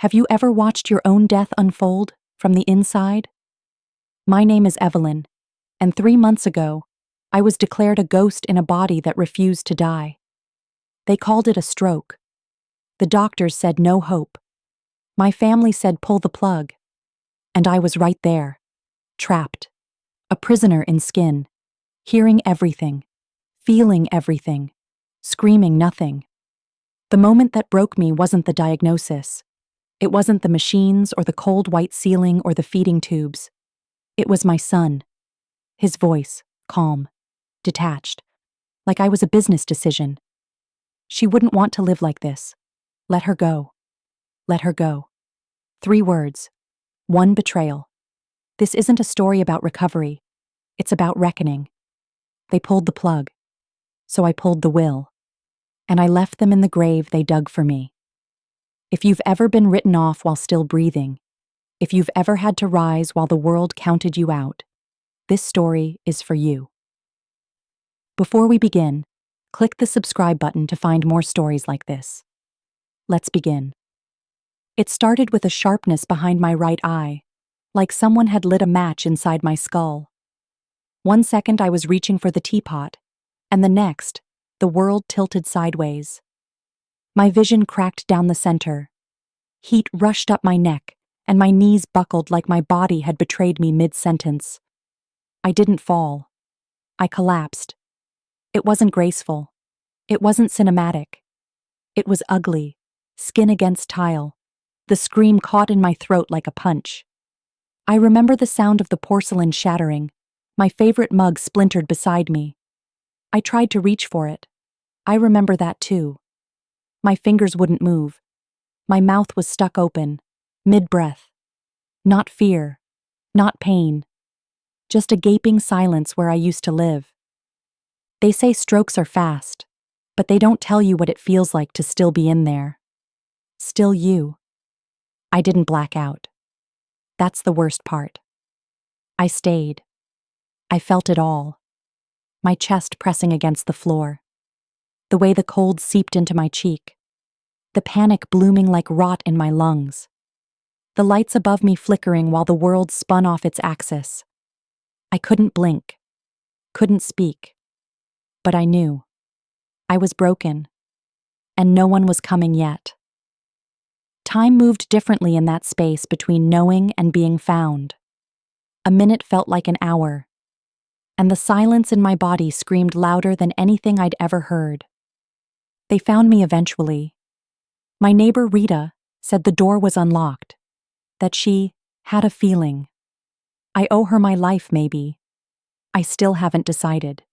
Have you ever watched your own death unfold from the inside? My name is Evelyn, and 3 months ago, I was declared a ghost in a body that refused to die. They called it a stroke. The doctors said no hope. My family said pull the plug. And I was right there, trapped, a prisoner in skin, hearing everything, feeling everything, screaming nothing. The moment that broke me wasn't the diagnosis. It wasn't the machines or the cold white ceiling or the feeding tubes. It was my son. His voice, calm, detached, like I was a business decision. She wouldn't want to live like this. Let her go. Let her go. 3 words. 1 betrayal. This isn't a story about recovery. It's about reckoning. They pulled the plug. So I pulled the will. And I left them in the grave they dug for me. If you've ever been written off while still breathing, if you've ever had to rise while the world counted you out, this story is for you. Before we begin, click the subscribe button to find more stories like this. Let's begin. It started with a sharpness behind my right eye, like someone had lit a match inside my skull. 1 second I was reaching for the teapot, and the next, the world tilted sideways. My vision cracked down the center. Heat rushed up my neck, and my knees buckled like my body had betrayed me mid-sentence. I didn't fall. I collapsed. It wasn't graceful. It wasn't cinematic. It was ugly, skin against tile. The scream caught in my throat like a punch. I remember the sound of the porcelain shattering. My favorite mug splintered beside me. I tried to reach for it. I remember that too. My fingers wouldn't move. My mouth was stuck open, mid-breath. Not fear, not pain. Just a gaping silence where I used to live. They say strokes are fast, but they don't tell you what it feels like to still be in there. Still you. I didn't black out. That's the worst part. I stayed. I felt it all. My chest pressing against the floor. The way the cold seeped into my cheek. The panic blooming like rot in my lungs. The lights above me flickering while the world spun off its axis. I couldn't blink. Couldn't speak. But I knew. I was broken. And no one was coming yet. Time moved differently in that space between knowing and being found. A minute felt like an hour. And the silence in my body screamed louder than anything I'd ever heard. They found me eventually. My neighbor Rita said the door was unlocked, that she had a feeling. I owe her my life, maybe. I still haven't decided.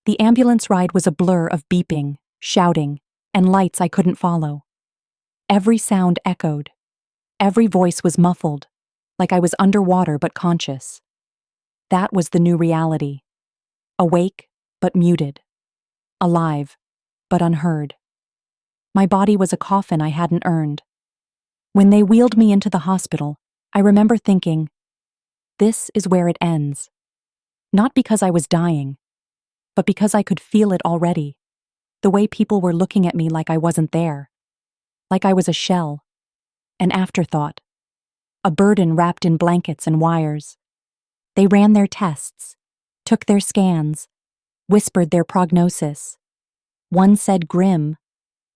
The ambulance ride was a blur of beeping, shouting, and lights I couldn't follow. Every sound echoed. Every voice was muffled, like I was underwater but conscious. That was the new reality. Awake, but muted. Alive, but unheard. My body was a coffin I hadn't earned. When they wheeled me into the hospital, I remember thinking, this is where it ends. Not because I was dying, but because I could feel it already. The way people were looking at me like I wasn't there. Like I was a shell. An afterthought. A burden wrapped in blankets and wires. They ran their tests, took their scans, whispered their prognosis. One said grim,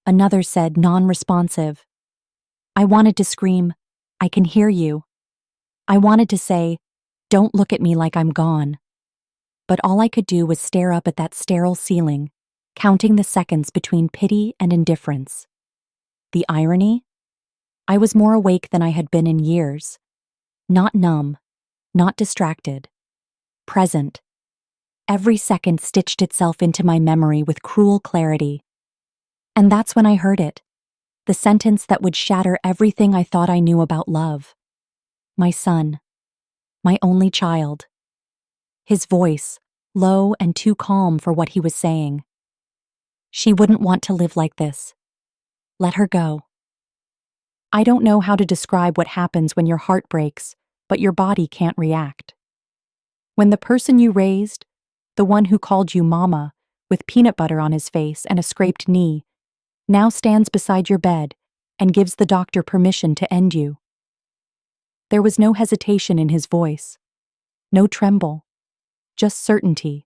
another said non-responsive. I wanted to scream, I can hear you. I wanted to say, don't look at me like I'm gone. But all I could do was stare up at that sterile ceiling, counting the seconds between pity and indifference. The irony? I was more awake than I had been in years. Not numb, not distracted. Present. Every second stitched itself into my memory with cruel clarity. And that's when I heard it. The sentence that would shatter everything I thought I knew about love. My son. My only child. His voice, low and too calm for what he was saying. She wouldn't want to live like this. Let her go. I don't know how to describe what happens when your heart breaks, but your body can't react. When the person you raised, the one who called you mama, with peanut butter on his face and a scraped knee, now stands beside your bed, and gives the doctor permission to end you. There was no hesitation in his voice, no tremble, just certainty,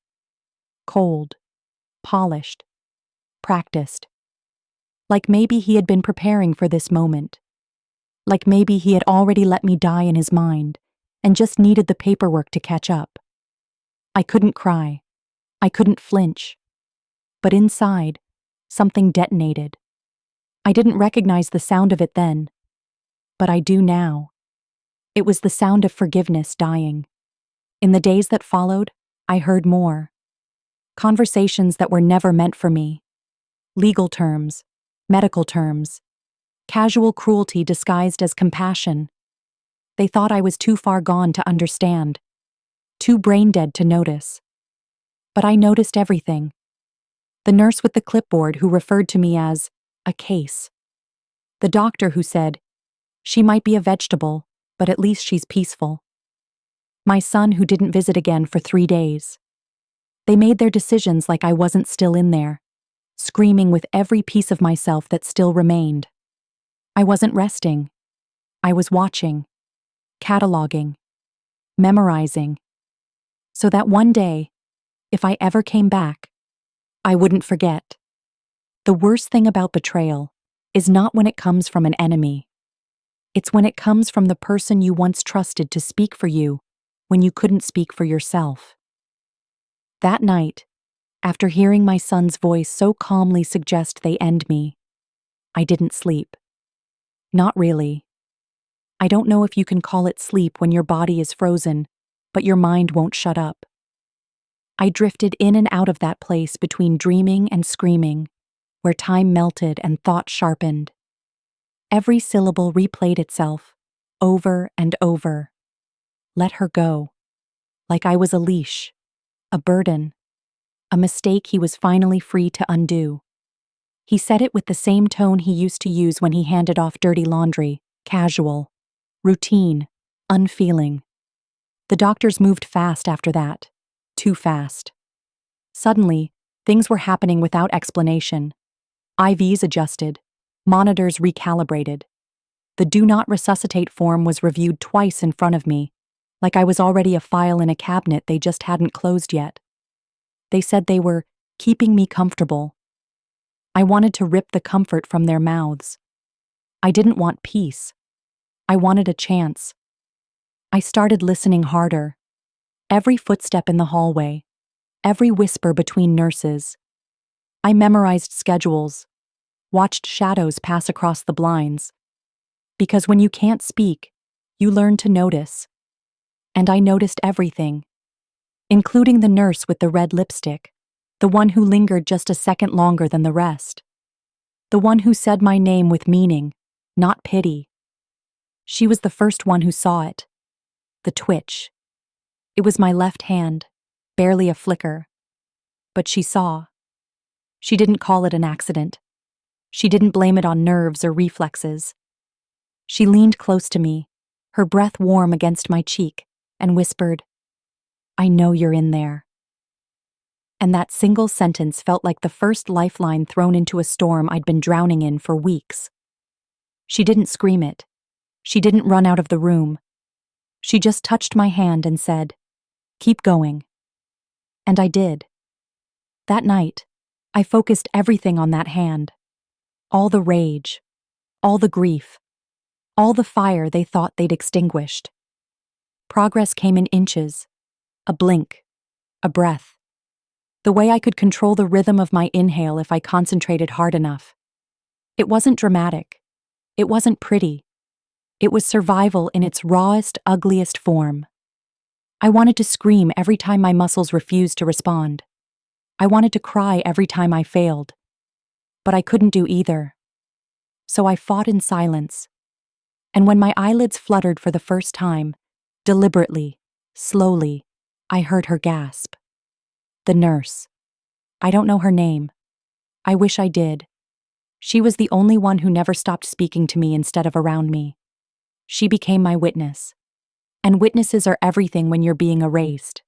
cold, polished, practiced. Like maybe he had been preparing for this moment. Like maybe he had already let me die in his mind and just needed the paperwork to catch up. I couldn't cry. I couldn't flinch. But inside, something detonated. I didn't recognize the sound of it then, but I do now. It was the sound of forgiveness dying. In the days that followed, I heard more. Conversations that were never meant for me. Legal terms, medical terms, casual cruelty disguised as compassion. They thought I was too far gone to understand, too brain-dead to notice. But I noticed everything. The nurse with the clipboard who referred to me as a case. The doctor who said, she might be a vegetable, but at least she's peaceful. My son who didn't visit again for 3 days. They made their decisions like I wasn't still in there, screaming with every piece of myself that still remained. I wasn't resting. I was watching, cataloging, memorizing, so that one day, if I ever came back, I wouldn't forget. The worst thing about betrayal is not when it comes from an enemy. It's when it comes from the person you once trusted to speak for you when you couldn't speak for yourself. That night, after hearing my son's voice so calmly suggest they end me, I didn't sleep. Not really. I don't know if you can call it sleep when your body is frozen, but your mind won't shut up. I drifted in and out of that place between dreaming and screaming, where time melted and thought sharpened. Every syllable replayed itself, over and over. Let her go. Like I was a leash, a burden, a mistake he was finally free to undo. He said it with the same tone he used to use when he handed off dirty laundry, casual, routine, unfeeling. The doctors moved fast after that, too fast. Suddenly, things were happening without explanation. IVs adjusted, monitors recalibrated. The do not resuscitate form was reviewed twice in front of me, like I was already a file in a cabinet they just hadn't closed yet. They said they were keeping me comfortable. I wanted to rip the comfort from their mouths. I didn't want peace. I wanted a chance. I started listening harder. Every footstep in the hallway, every whisper between nurses. I memorized schedules, watched shadows pass across the blinds. Because when you can't speak, you learn to notice. And I noticed everything, including the nurse with the red lipstick, the one who lingered just a second longer than the rest. The one who said my name with meaning, not pity. She was the first one who saw it. The twitch. It was my left hand, barely a flicker. But she saw. She didn't call it an accident. She didn't blame it on nerves or reflexes. She leaned close to me, her breath warm against my cheek, and whispered, "I know you're in there." And that single sentence felt like the first lifeline thrown into a storm I'd been drowning in for weeks. She didn't scream it. She didn't run out of the room. She just touched my hand and said, "Keep going." And I did. That night, I focused everything on that hand. All the rage, all the grief, all the fire they thought they'd extinguished. Progress came in inches, a blink, a breath. The way I could control the rhythm of my inhale if I concentrated hard enough. It wasn't dramatic. It wasn't pretty. It was survival in its rawest, ugliest form. I wanted to scream every time my muscles refused to respond. I wanted to cry every time I failed. But I couldn't do either. So I fought in silence. And when my eyelids fluttered for the first time, deliberately, slowly, I heard her gasp. The nurse. I don't know her name. I wish I did. She was the only one who never stopped speaking to me instead of around me. She became my witness. And witnesses are everything when you're being erased.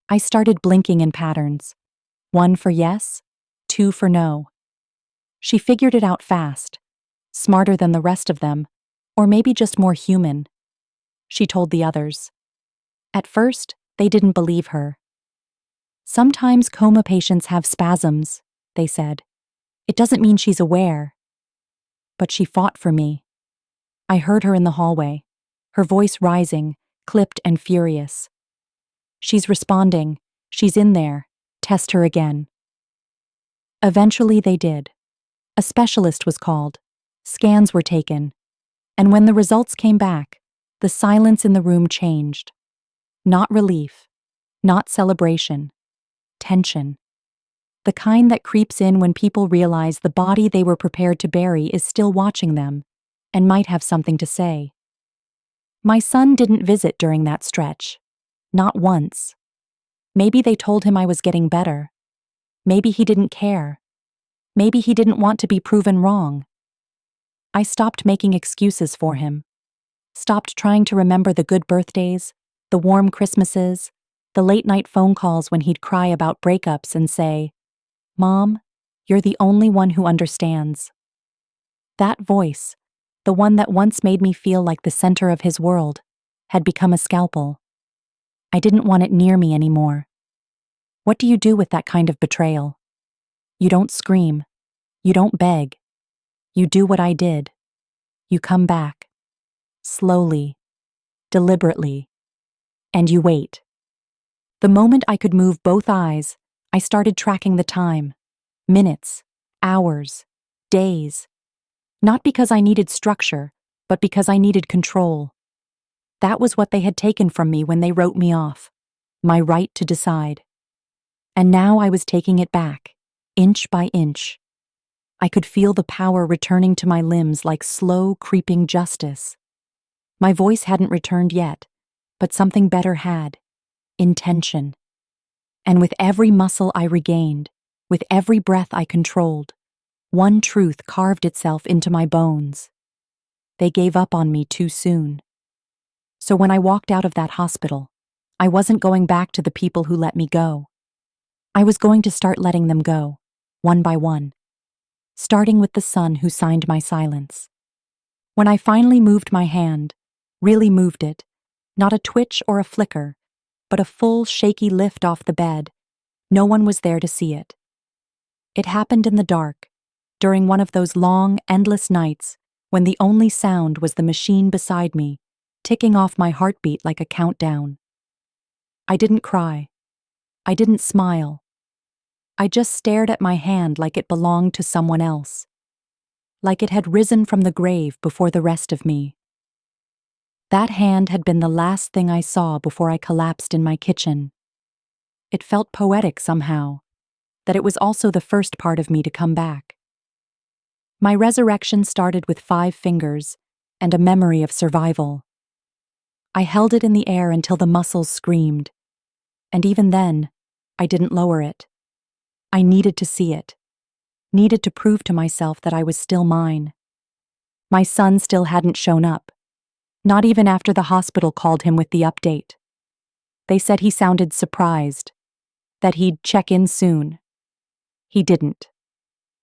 I started blinking in patterns. 1 for yes, 2 for no. She figured it out fast. smarter than the rest of them, or maybe just more human, she told the others. At first, they didn't believe her. Sometimes coma patients have spasms, they said. It doesn't mean she's aware. But she fought for me. I heard her in the hallway, her voice rising, clipped and furious. She's responding. She's in there. Test her again. Eventually they did. A specialist was called. Scans were taken. And when the results came back, the silence in the room changed. Not relief. Not celebration. Tension. The kind that creeps in when people realize the body they were prepared to bury is still watching them and might have something to say. My son didn't visit during that stretch. Not once. Maybe they told him I was getting better. Maybe he didn't care. Maybe he didn't want to be proven wrong. I stopped making excuses for him. Stopped trying to remember the good birthdays, the warm Christmases, the late-night phone calls when he'd cry about breakups and say, "Mom, you're the only one who understands." That voice, the one that once made me feel like the center of his world, had become a scalpel. I didn't want it near me anymore. What do you do with that kind of betrayal? You don't scream. You don't beg. You do what I did. You come back. Slowly. Deliberately. And you wait. The moment I could move both eyes, I started tracking the time. Minutes. Hours. Days. Not because I needed structure, but because I needed control. That was what they had taken from me when they wrote me off. My right to decide. And now I was taking it back, inch by inch. I could feel the power returning to my limbs like slow, creeping justice. My voice hadn't returned yet, but something better had. Intention. And with every muscle I regained, with every breath I controlled, one truth carved itself into my bones. They gave up on me too soon. So when I walked out of that hospital, I wasn't going back to the people who let me go. I was going to start letting them go, one by one, starting with the son who signed my silence. When I finally moved my hand, really moved it, not a twitch or a flicker, but a full, shaky lift off the bed, no one was there to see it. It happened in the dark, during one of those long, endless nights when the only sound was the machine beside me, ticking off my heartbeat like a countdown. I didn't cry. I didn't smile. I just stared at my hand like it belonged to someone else, like it had risen from the grave before the rest of me. That hand had been the last thing I saw before I collapsed in my kitchen. It felt poetic somehow, that it was also the first part of me to come back. My resurrection started with 5 fingers and a memory of survival. I held it in the air until the muscles screamed, and even then, I didn't lower it. I needed to see it, needed to prove to myself that I was still mine. My son still hadn't shown up, not even after the hospital called him with the update. They said he sounded surprised, that he'd check in soon. He didn't.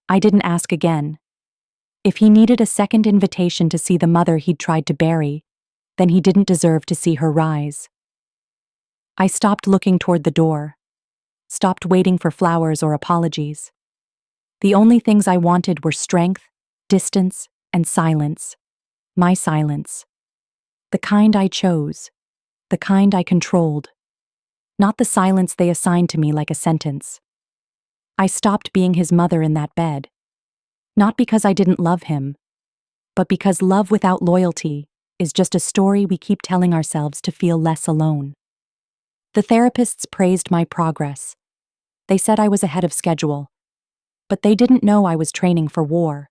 I didn't ask again. If he needed a second invitation to see the mother he'd tried to bury, then he didn't deserve to see her rise. I stopped looking toward the door, stopped waiting for flowers or apologies. The only things I wanted were strength, distance, and silence. My silence. The kind I chose. The kind I controlled. Not the silence they assigned to me like a sentence. I stopped being his mother in that bed. Not because I didn't love him, but because love without loyalty is just a story we keep telling ourselves to feel less alone. The therapists praised my progress. They said I was ahead of schedule, but they didn't know I was training for war.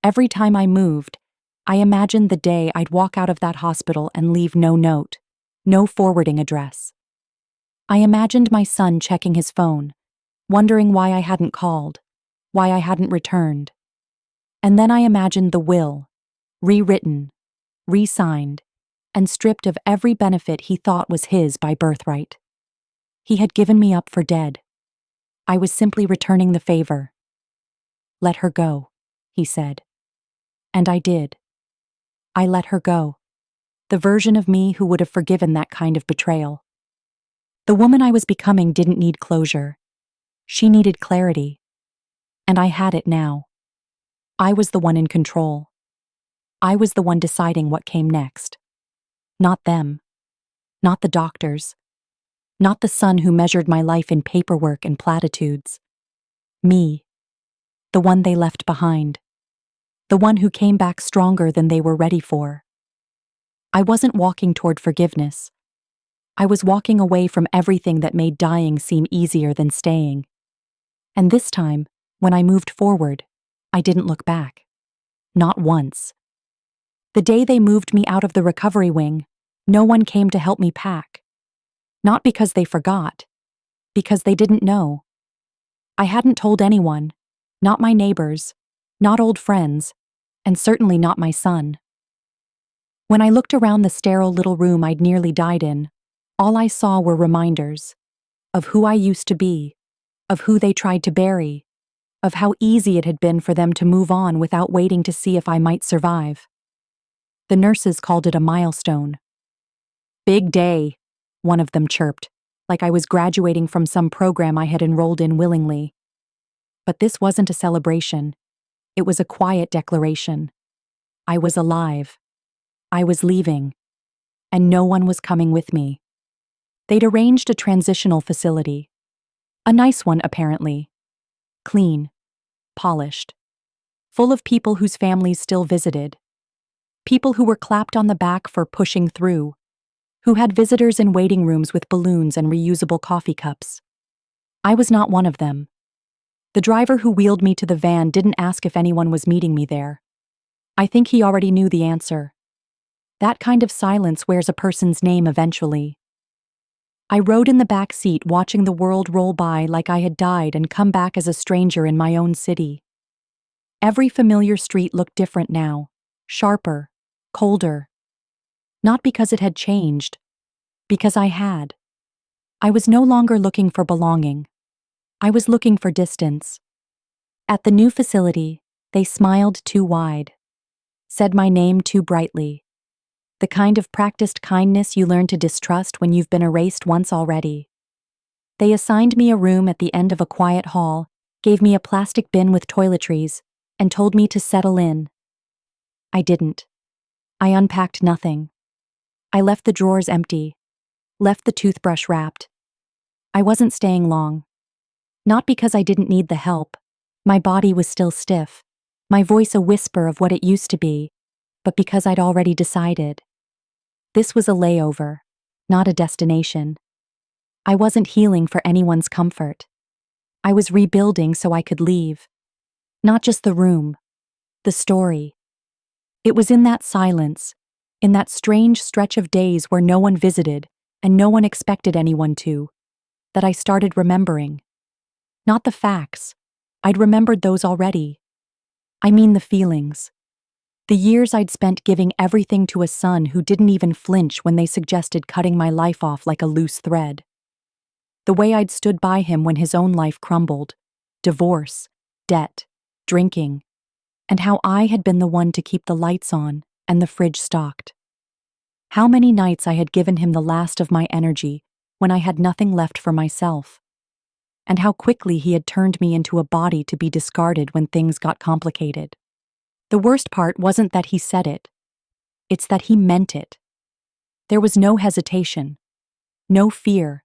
Every time I moved, I imagined the day I'd walk out of that hospital and leave no note, no forwarding address. I imagined my son checking his phone, wondering why I hadn't called, why I hadn't returned. And then I imagined the will, rewritten, re-signed, and stripped of every benefit he thought was his by birthright. He had given me up for dead. I was simply returning the favor. "Let her go," he said. And I did. I let her go. The version of me who would have forgiven that kind of betrayal. The woman I was becoming didn't need closure. She needed clarity. And I had it now. I was the one in control. I was the one deciding what came next. Not them. Not the doctors. Not the son who measured my life in paperwork and platitudes. Me. The one they left behind. The one who came back stronger than they were ready for. I wasn't walking toward forgiveness. I was walking away from everything that made dying seem easier than staying. And this time, when I moved forward, I didn't look back. Not once. The day they moved me out of the recovery wing, no one came to help me pack. Not because they forgot, because they didn't know. I hadn't told anyone, not my neighbors, not old friends, and certainly not my son. When I looked around the sterile little room I'd nearly died in, all I saw were reminders of who I used to be, of who they tried to bury, of how easy it had been for them to move on without waiting to see if I might survive. The nurses called it a milestone. "Big day," one of them chirped, like I was graduating from some program I had enrolled in willingly. But this wasn't a celebration. It was a quiet declaration. I was alive. I was leaving. And no one was coming with me. They'd arranged a transitional facility. A nice one, apparently. Clean. Polished. Full of people whose families still visited. People who were clapped on the back for pushing through. Who had visitors in waiting rooms with balloons and reusable coffee cups. I was not one of them. The driver who wheeled me to the van didn't ask if anyone was meeting me there. I think he already knew the answer. That kind of silence wears a person's name eventually. I rode in the back seat watching the world roll by like I had died and come back as a stranger in my own city. Every familiar street looked different now, sharper, colder. Not because it had changed, because I had. I was no longer looking for belonging. I was looking for distance. At the new facility, they smiled too wide, said my name too brightly. The kind of practiced kindness you learn to distrust when you've been erased once already. They assigned me a room at the end of a quiet hall, gave me a plastic bin with toiletries, and told me to settle in. I didn't. I unpacked nothing. I left the drawers empty, left the toothbrush wrapped. I wasn't staying long. Not because I didn't need the help. My body was still stiff, my voice a whisper of what it used to be, but because I'd already decided. This was a layover, not a destination. I wasn't healing for anyone's comfort. I was rebuilding so I could leave. Not just the room, the story. It was in that silence, in that strange stretch of days where no one visited and no one expected anyone to, that I started remembering. Not the facts. I'd remembered those already. I mean the feelings. The years I'd spent giving everything to a son who didn't even flinch when they suggested cutting my life off like a loose thread. The way I'd stood by him when his own life crumbled. Divorce, debt, drinking. And how I had been the one to keep the lights on and the fridge stocked. How many nights I had given him the last of my energy when I had nothing left for myself. And how quickly he had turned me into a body to be discarded when things got complicated. The worst part wasn't that he said it. It's that he meant it. There was no hesitation, no fear,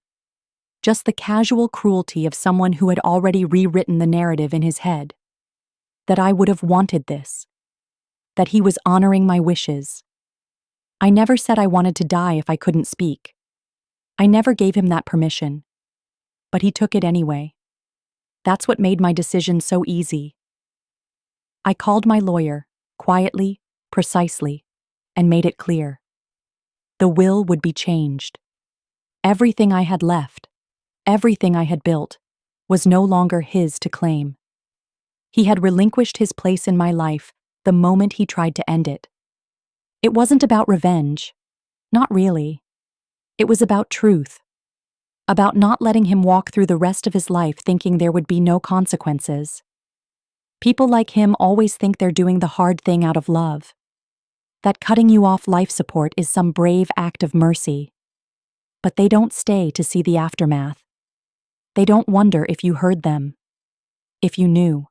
just the casual cruelty of someone who had already rewritten the narrative in his head. That I would have wanted this. That he was honoring my wishes. I never said I wanted to die if I couldn't speak. I never gave him that permission. But he took it anyway. That's what made my decision so easy. I called my lawyer, quietly, precisely, and made it clear. The will would be changed. Everything I had left, everything I had built, was no longer his to claim. He had relinquished his place in my life the moment he tried to end it. It wasn't about revenge. Not really. It was about truth. About not letting him walk through the rest of his life thinking there would be no consequences. People like him always think they're doing the hard thing out of love. That cutting you off life support is some brave act of mercy. But they don't stay to see the aftermath. They don't wonder if you heard them. If you knew.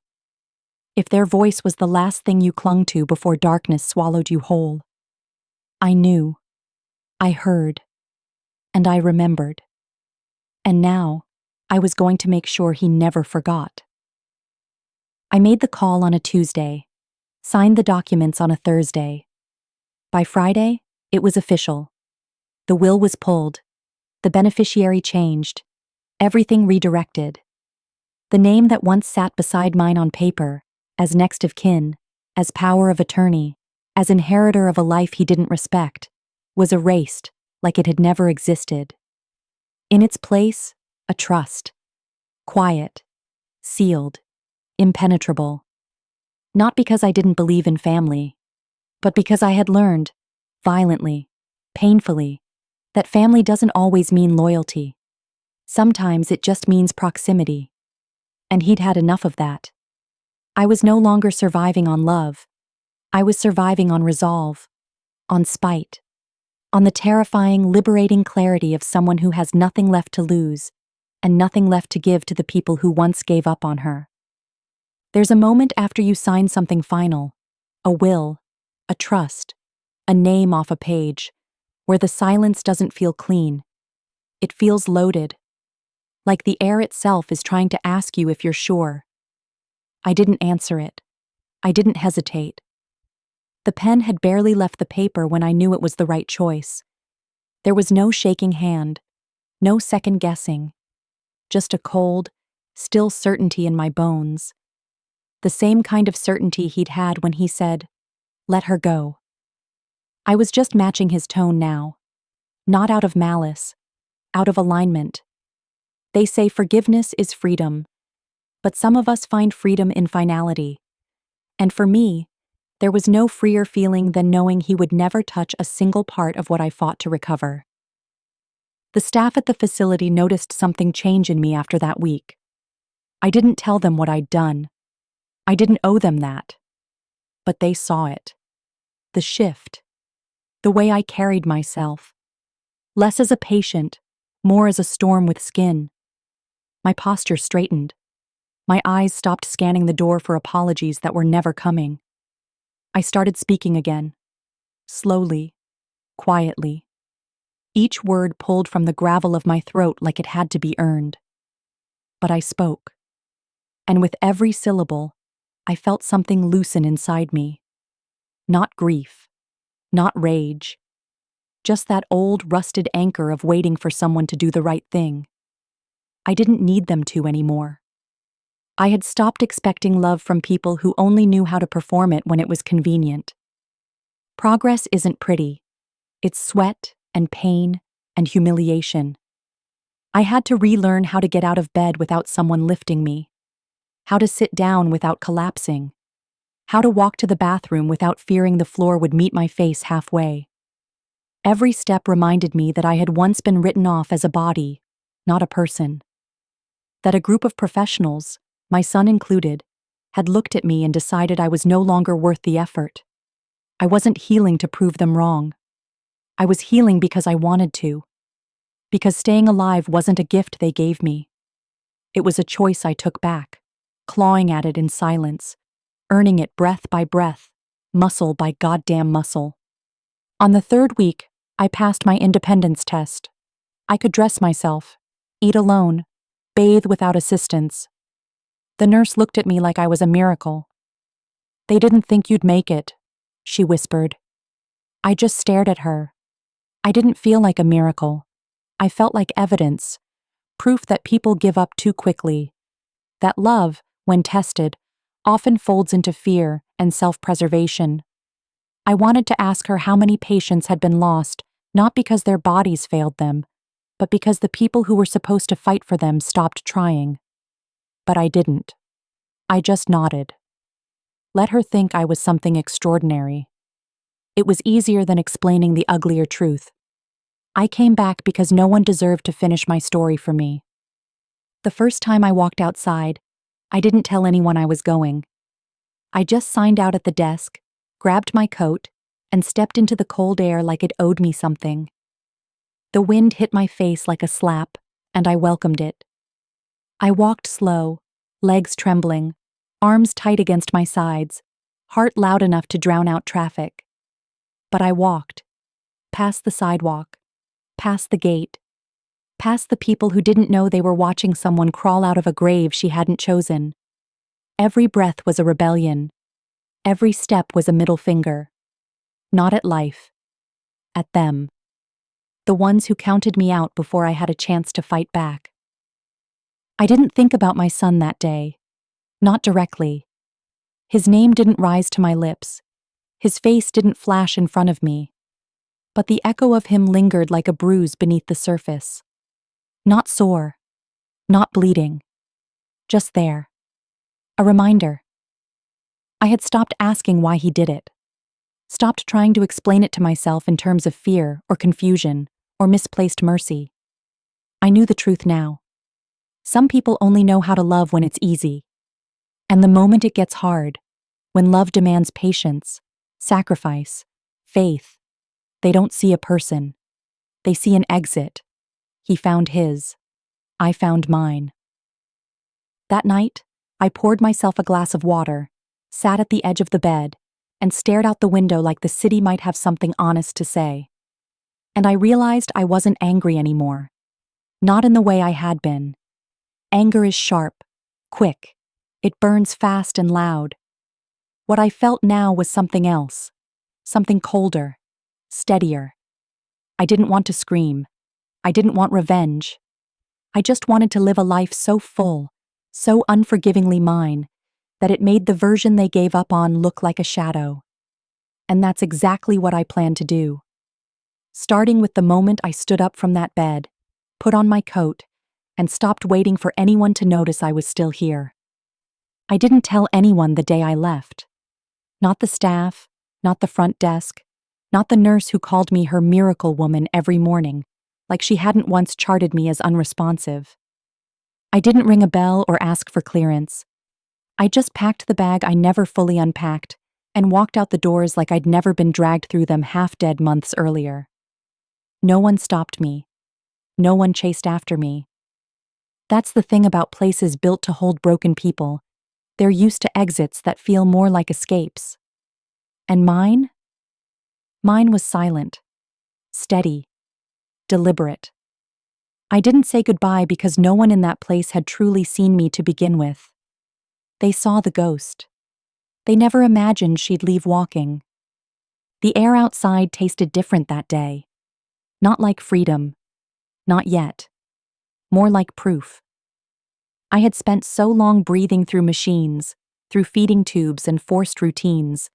If their voice was the last thing you clung to before darkness swallowed you whole. I knew. I heard. And I remembered. And now, I was going to make sure he never forgot. I made the call on a Tuesday, signed the documents on a Thursday. By Friday, it was official. The will was pulled, the beneficiary changed, everything redirected. The name that once sat beside mine on paper, as next of kin, as power of attorney, as inheritor of a life he didn't respect, was erased like it had never existed. In its place, a trust. Quiet, sealed, impenetrable. Not because I didn't believe in family, but because I had learned, violently, painfully, that family doesn't always mean loyalty. Sometimes it just means proximity. And he'd had enough of that. I was no longer surviving on love. I was surviving on resolve, on spite, on the terrifying, liberating clarity of someone who has nothing left to lose and nothing left to give to the people who once gave up on her. There's a moment after you sign something final, a will, a trust, a name off a page, where the silence doesn't feel clean. It feels loaded, like the air itself is trying to ask you if you're sure. I didn't answer it. I didn't hesitate. The pen had barely left the paper when I knew it was the right choice. There was no shaking hand, no second guessing, just a cold, still certainty in my bones. The same kind of certainty he'd had when he said, "Let her go." I was just matching his tone now. Not out of malice, out of alignment. They say forgiveness is freedom, but some of us find freedom in finality. And for me, there was no freer feeling than knowing he would never touch a single part of what I fought to recover. The staff at the facility noticed something change in me after that week. I didn't tell them what I'd done. I didn't owe them that. But they saw it. The shift. The way I carried myself. Less as a patient, more as a storm with skin. My posture straightened. My eyes stopped scanning the door for apologies that were never coming. I started speaking again. Slowly, quietly. Each word pulled from the gravel of my throat like it had to be earned. But I spoke. And with every syllable, I felt something loosen inside me. Not grief. Not rage. Just that old, rusted anchor of waiting for someone to do the right thing. I didn't need them to anymore. I had stopped expecting love from people who only knew how to perform it when it was convenient. Progress isn't pretty. It's sweat and pain and humiliation. I had to relearn how to get out of bed without someone lifting me, how to sit down without collapsing, how to walk to the bathroom without fearing the floor would meet my face halfway. Every step reminded me that I had once been written off as a body, not a person. That a group of professionals, my son included, had looked at me and decided I was no longer worth the effort. I wasn't healing to prove them wrong. I was healing because I wanted to. Because staying alive wasn't a gift they gave me. It was a choice I took back, clawing at it in silence, earning it breath by breath, muscle by goddamn muscle. On the third week, I passed my independence test. I could dress myself, eat alone, bathe without assistance. The nurse looked at me like I was a miracle. "They didn't think you'd make it," she whispered. I just stared at her. I didn't feel like a miracle. I felt like evidence, proof that people give up too quickly. That love, when tested, often folds into fear and self-preservation. I wanted to ask her how many patients had been lost, not because their bodies failed them, but because the people who were supposed to fight for them stopped trying. But I didn't. I just nodded. Let her think I was something extraordinary. It was easier than explaining the uglier truth. I came back because no one deserved to finish my story for me. The first time I walked outside, I didn't tell anyone I was going. I just signed out at the desk, grabbed my coat, and stepped into the cold air like it owed me something. The wind hit my face like a slap, and I welcomed it. I walked slow, legs trembling, arms tight against my sides, heart loud enough to drown out traffic. But I walked, past the sidewalk, past the gate, past the people who didn't know they were watching someone crawl out of a grave she hadn't chosen. Every breath was a rebellion. Every step was a middle finger. Not at life. At them. The ones who counted me out before I had a chance to fight back. I didn't think about my son that day. Not directly. His name didn't rise to my lips. His face didn't flash in front of me. But the echo of him lingered like a bruise beneath the surface. Not sore. Not bleeding. Just there. A reminder. I had stopped asking why he did it. Stopped trying to explain it to myself in terms of fear or confusion or misplaced mercy. I knew the truth now. Some people only know how to love when it's easy. And the moment it gets hard, when love demands patience, sacrifice, faith, they don't see a person. They see an exit. He found his. I found mine. That night, I poured myself a glass of water, sat at the edge of the bed, and stared out the window like the city might have something honest to say. And I realized I wasn't angry anymore. Not in the way I had been. Anger is sharp, quick. It burns fast and loud. What I felt now was something else. Something colder, steadier. I didn't want to scream. I didn't want revenge. I just wanted to live a life so full, so unforgivingly mine, that it made the version they gave up on look like a shadow. And that's exactly what I planned to do. Starting with the moment I stood up from that bed, put on my coat, and stopped waiting for anyone to notice I was still here. I didn't tell anyone the day I left. Not the staff, not the front desk, not the nurse who called me her miracle woman every morning, like she hadn't once charted me as unresponsive. I didn't ring a bell or ask for clearance. I just packed the bag I never fully unpacked and walked out the doors like I'd never been dragged through them half-dead months earlier. No one stopped me. No one chased after me. That's the thing about places built to hold broken people. They're used to exits that feel more like escapes. And mine? Mine was silent, steady, deliberate. I didn't say goodbye because no one in that place had truly seen me to begin with. They saw the ghost. They never imagined she'd leave walking. The air outside tasted different that day. Not like freedom. Not yet. More like proof. I had spent so long breathing through machines, through feeding tubes and forced routines,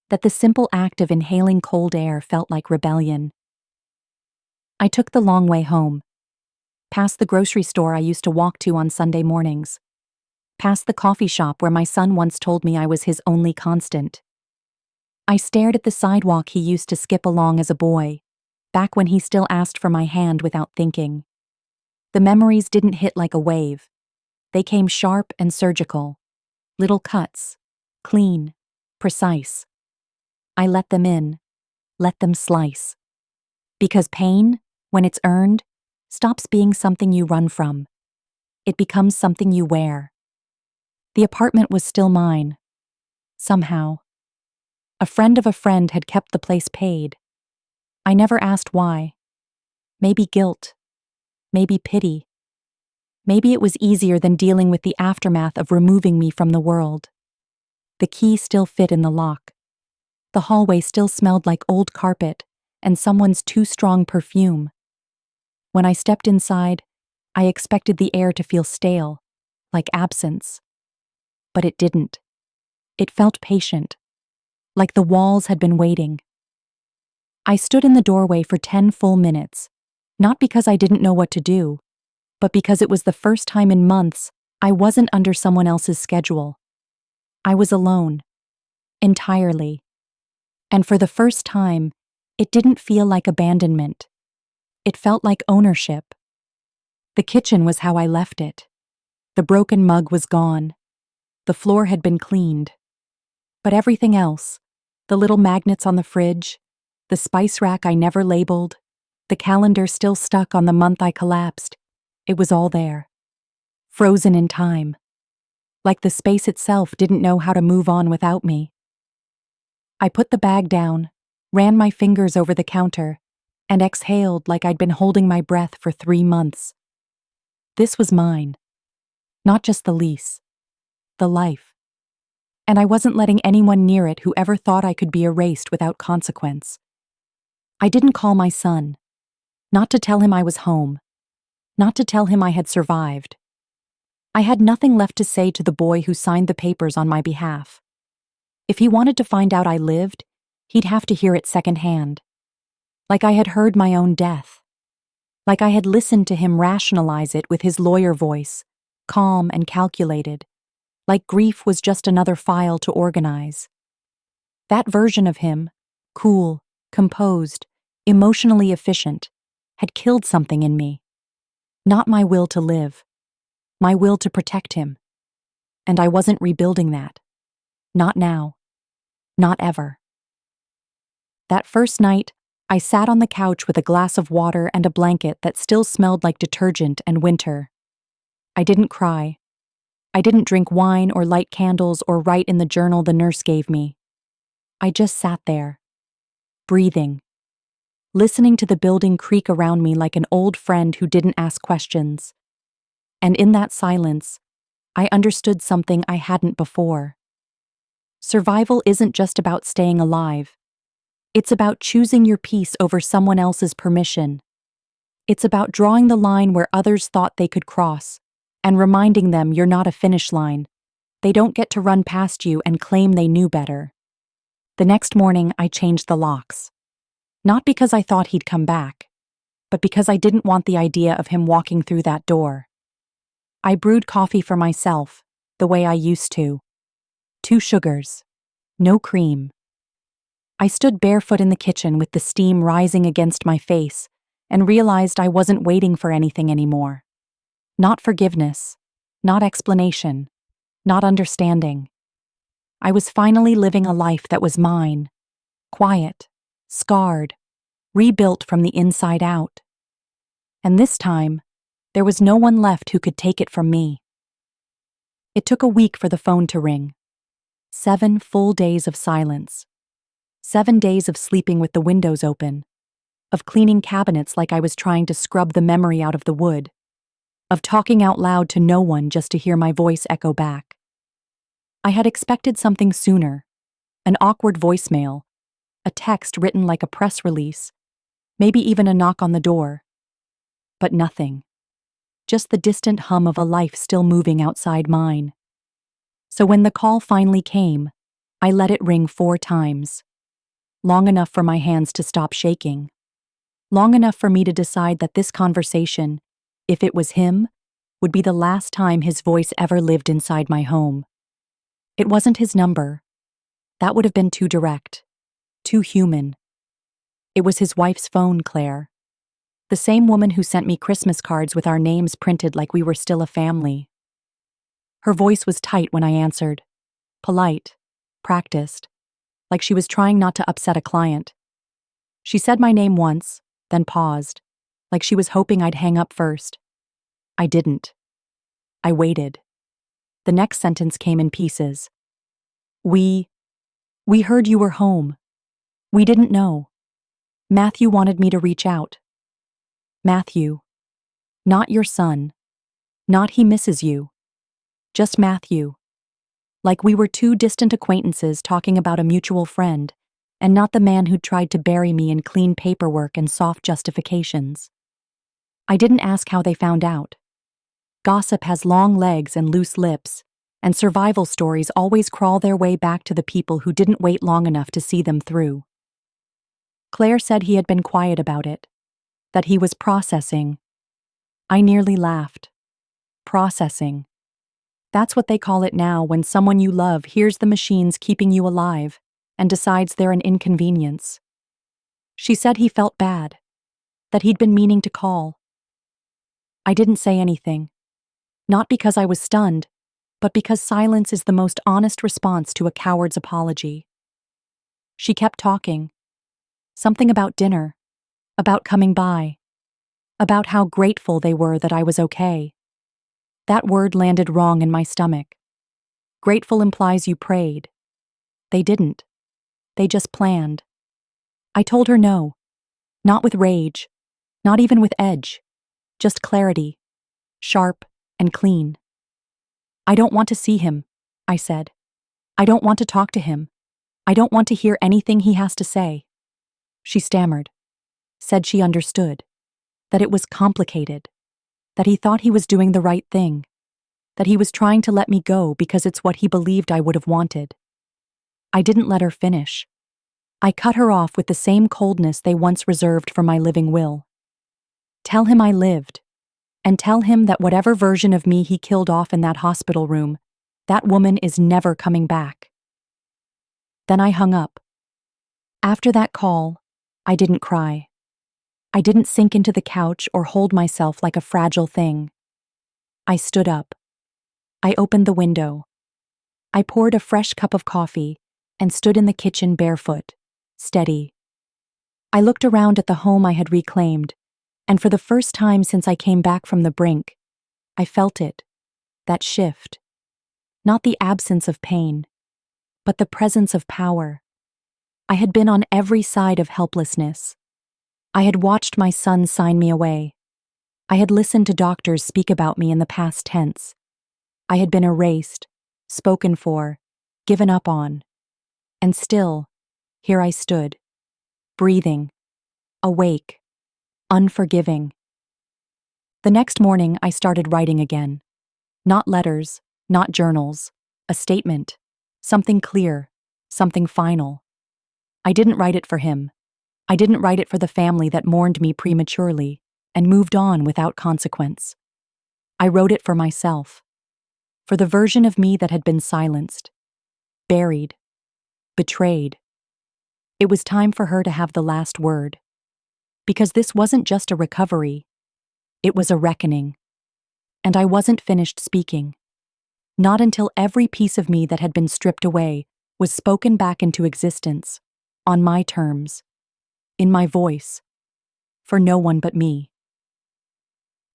that the simple act of inhaling cold air felt like rebellion. I took the long way home. Past the grocery store I used to walk to on Sunday mornings. Past the coffee shop where my son once told me I was his only constant. I stared at the sidewalk he used to skip along as a boy, back when he still asked for my hand without thinking. The memories didn't hit like a wave. They came sharp and surgical. Little cuts. Clean. Precise. I let them in. Let them slice. Because pain, when it's earned, stops being something you run from. It becomes something you wear. The apartment was still mine. Somehow. A friend of a friend had kept the place paid. I never asked why. Maybe guilt. Maybe pity. Maybe it was easier than dealing with the aftermath of removing me from the world. The key still fit in the lock. The hallway still smelled like old carpet and someone's too strong perfume. When I stepped inside, I expected the air to feel stale, like absence. But it didn't. It felt patient, like the walls had been waiting. I stood in the doorway for 10 full minutes, not because I didn't know what to do, but because it was the first time in months I wasn't under someone else's schedule. I was alone. Entirely. And for the first time, it didn't feel like abandonment. It felt like ownership. The kitchen was how I left it. The broken mug was gone. The floor had been cleaned. But everything else, the little magnets on the fridge, the spice rack I never labeled, the calendar still stuck on the month I collapsed, it was all there. Frozen in time. Like the space itself didn't know how to move on without me. I put the bag down, ran my fingers over the counter, and exhaled like I'd been holding my breath for 3 months. This was mine. Not just the lease. The life. And I wasn't letting anyone near it who ever thought I could be erased without consequence. I didn't call my son. Not to tell him I was home. Not to tell him I had survived. I had nothing left to say to the boy who signed the papers on my behalf. If he wanted to find out I lived, he'd have to hear it secondhand. Like I had heard my own death. Like I had listened to him rationalize it with his lawyer voice, calm and calculated. Like grief was just another file to organize. That version of him, cool, composed, emotionally efficient, had killed something in me. Not my will to live. My will to protect him. And I wasn't rebuilding that. Not now. Not ever. That first night, I sat on the couch with a glass of water and a blanket that still smelled like detergent and winter. I didn't cry. I didn't drink wine or light candles or write in the journal the nurse gave me. I just sat there, breathing, listening to the building creak around me like an old friend who didn't ask questions. And in that silence, I understood something I hadn't before. Survival isn't just about staying alive. It's about choosing your peace over someone else's permission. It's about drawing the line where others thought they could cross, and reminding them you're not a finish line. They don't get to run past you and claim they knew better. The next morning, I changed the locks. Not because I thought he'd come back, but because I didn't want the idea of him walking through that door. I brewed coffee for myself, the way I used to. 2 sugars. No cream. I stood barefoot in the kitchen with the steam rising against my face and realized I wasn't waiting for anything anymore. Not forgiveness, not explanation, not understanding. I was finally living a life that was mine, quiet, scarred, rebuilt from the inside out. And this time, there was no one left who could take it from me. It took a week for the phone to ring. 7 full days of silence. 7 days of sleeping with the windows open, of cleaning cabinets like I was trying to scrub the memory out of the wood, of talking out loud to no one just to hear my voice echo back. I had expected something sooner, an awkward voicemail, a text written like a press release, maybe even a knock on the door. But nothing. Just the distant hum of a life still moving outside mine. So when the call finally came, I let it ring 4 times. Long enough for my hands to stop shaking. Long enough for me to decide that this conversation, if it was him, would be the last time his voice ever lived inside my home. It wasn't his number. That would have been too direct, too human. It was his wife's phone, Claire. The same woman who sent me Christmas cards with our names printed like we were still a family. Her voice was tight when I answered. Polite, practiced, like she was trying not to upset a client. She said my name once, then paused, like she was hoping I'd hang up first. I didn't. I waited. The next sentence came in pieces. We heard you were home. We didn't know. Matthew wanted me to reach out. Matthew. Not your son. Not he misses you. Just Matthew. Like we were 2 distant acquaintances talking about a mutual friend, and not the man who'd tried to bury me in clean paperwork and soft justifications. I didn't ask how they found out. Gossip has long legs and loose lips, and survival stories always crawl their way back to the people who didn't wait long enough to see them through. Claire said he had been quiet about it, that he was processing. I nearly laughed. Processing. That's what they call it now when someone you love hears the machines keeping you alive and decides they're an inconvenience. She said he felt bad, that he'd been meaning to call. I didn't say anything. Not because I was stunned, but because silence is the most honest response to a coward's apology. She kept talking. Something about dinner, about coming by, about how grateful they were that I was okay. That word landed wrong in my stomach. Grateful implies you prayed. They didn't. They just planned. I told her no, not with rage, not even with edge, just clarity, sharp and clean. I don't want to see him, I said. I don't want to talk to him. I don't want to hear anything he has to say. She stammered, said she understood, that it was complicated, that he thought he was doing the right thing, that he was trying to let me go because it's what he believed I would have wanted. I didn't let her finish. I cut her off with the same coldness they once reserved for my living will. Tell him I lived, and tell him that whatever version of me he killed off in that hospital room, that woman is never coming back. Then I hung up. After that call, I didn't cry. I didn't sink into the couch or hold myself like a fragile thing. I stood up. I opened the window. I poured a fresh cup of coffee and stood in the kitchen barefoot, steady. I looked around at the home I had reclaimed, and for the first time since I came back from the brink, I felt it, that shift. Not the absence of pain, but the presence of power. I had been on every side of helplessness. I had watched my son sign me away. I had listened to doctors speak about me in the past tense. I had been erased, spoken for, given up on. And still, here I stood, breathing, awake, unforgiving. The next morning, I started writing again. Not letters, not journals, a statement, something clear, something final. I didn't write it for him. I didn't write it for the family that mourned me prematurely and moved on without consequence. I wrote it for myself, for the version of me that had been silenced, buried, betrayed. It was time for her to have the last word. Because this wasn't just a recovery, it was a reckoning. And I wasn't finished speaking. Not until every piece of me that had been stripped away was spoken back into existence, on my terms, in my voice, for no one but me.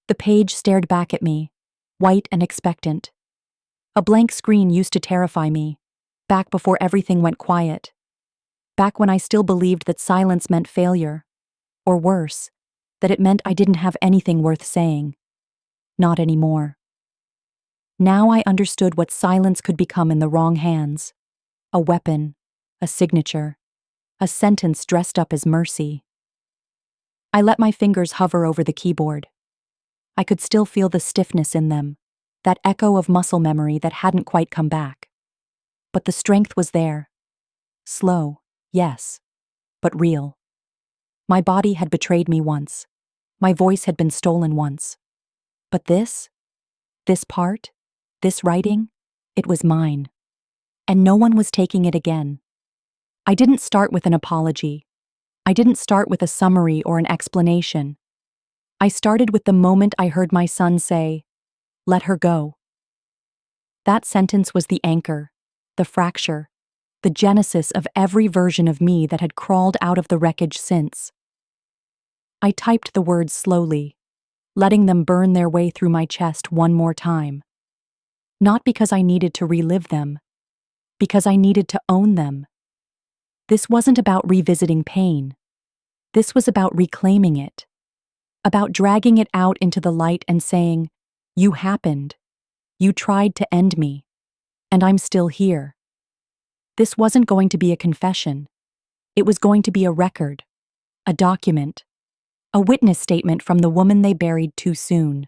The page stared back at me, white and expectant. A blank screen used to terrify me, back before everything went quiet. Back when I still believed that silence meant failure, or worse, that it meant I didn't have anything worth saying. Not anymore. Now I understood what silence could become in the wrong hands. A weapon, a signature, a sentence dressed up as mercy. I let my fingers hover over the keyboard. I could still feel the stiffness in them, that echo of muscle memory that hadn't quite come back. But the strength was there. Slow, yes, but real. My body had betrayed me once. My voice had been stolen once. But this part, this writing, it was mine. And no one was taking it again. I didn't start with an apology. I didn't start with a summary or an explanation. I started with the moment I heard my son say, "Let her go." That sentence was the anchor, the fracture, the genesis of every version of me that had crawled out of the wreckage since. I typed the words slowly, letting them burn their way through my chest one more time. Not because I needed to relive them, because I needed to own them. This wasn't about revisiting pain. This was about reclaiming it, about dragging it out into the light and saying, "You happened. You tried to end me, and I'm still here." This wasn't going to be a confession. It was going to be a record, a document, a witness statement from the woman they buried too soon.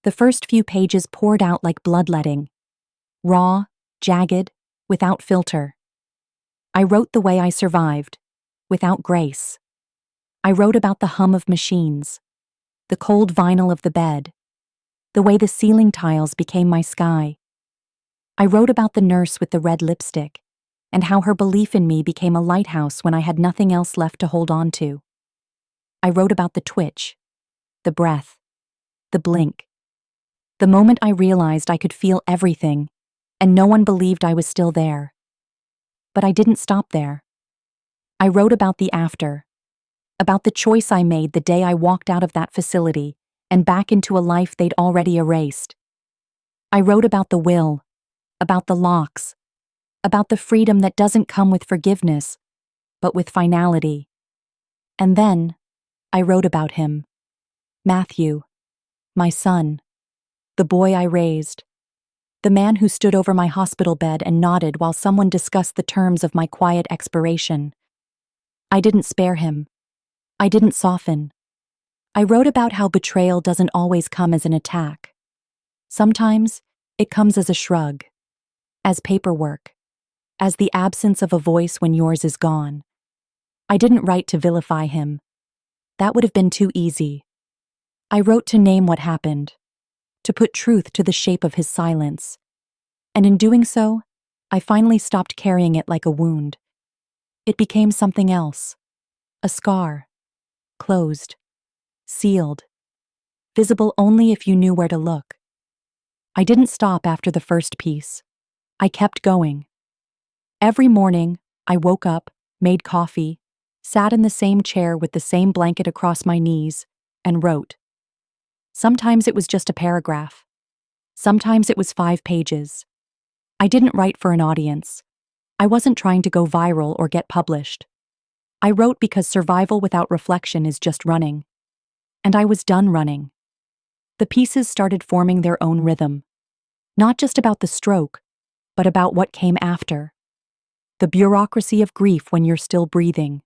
The first few pages poured out like bloodletting, raw, jagged, without filter. I wrote the way I survived, without grace. I wrote about the hum of machines, the cold vinyl of the bed, the way the ceiling tiles became my sky. I wrote about the nurse with the red lipstick, and how her belief in me became a lighthouse when I had nothing else left to hold on to. I wrote about the twitch, the breath, the blink, The moment I realized I could feel everything, and no one believed I was still there. But I didn't stop there. I wrote about the after, about the choice I made the day I walked out of that facility and back into a life they'd already erased. I wrote about the will, about the locks, about the freedom that doesn't come with forgiveness, but with finality. And then, I wrote about him, Matthew, my son, the boy I raised, the man who stood over my hospital bed and nodded while someone discussed the terms of my quiet expiration. I didn't spare him. I didn't soften. I wrote about how betrayal doesn't always come as an attack. Sometimes, it comes as a shrug, as paperwork, as the absence of a voice when yours is gone. I didn't write to vilify him. That would have been too easy. I wrote to name what happened, to put truth to the shape of his silence. And in doing so, I finally stopped carrying it like a wound. It became something else. A scar. Closed. Sealed. Visible only if you knew where to look. I didn't stop after the first piece. I kept going. Every morning, I woke up, made coffee, sat in the same chair with the same blanket across my knees, and wrote. Sometimes it was just a paragraph. Sometimes it was 5 pages. I didn't write for an audience. I wasn't trying to go viral or get published. I wrote because survival without reflection is just running. And I was done running. The pieces started forming their own rhythm. Not just about the stroke, but about what came after. The bureaucracy of grief when you're still breathing.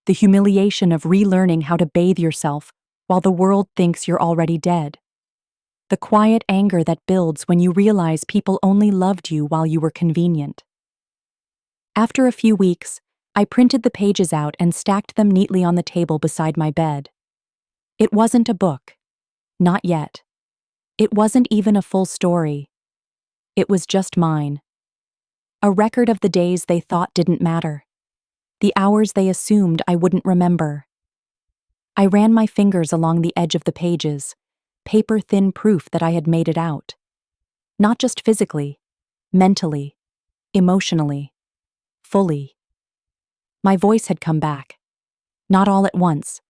The humiliation of relearning how to bathe yourself while the world thinks you're already dead. The quiet anger that builds when you realize people only loved you while you were convenient. After a few weeks, I printed the pages out and stacked them neatly on the table beside my bed. It wasn't a book. Not yet. It wasn't even a full story. It was just mine. A record of the days they thought didn't matter. The hours they assumed I wouldn't remember. I ran my fingers along the edge of the pages, paper-thin proof that I had made it out. Not just physically, mentally, emotionally, fully. My voice had come back. Not all at once,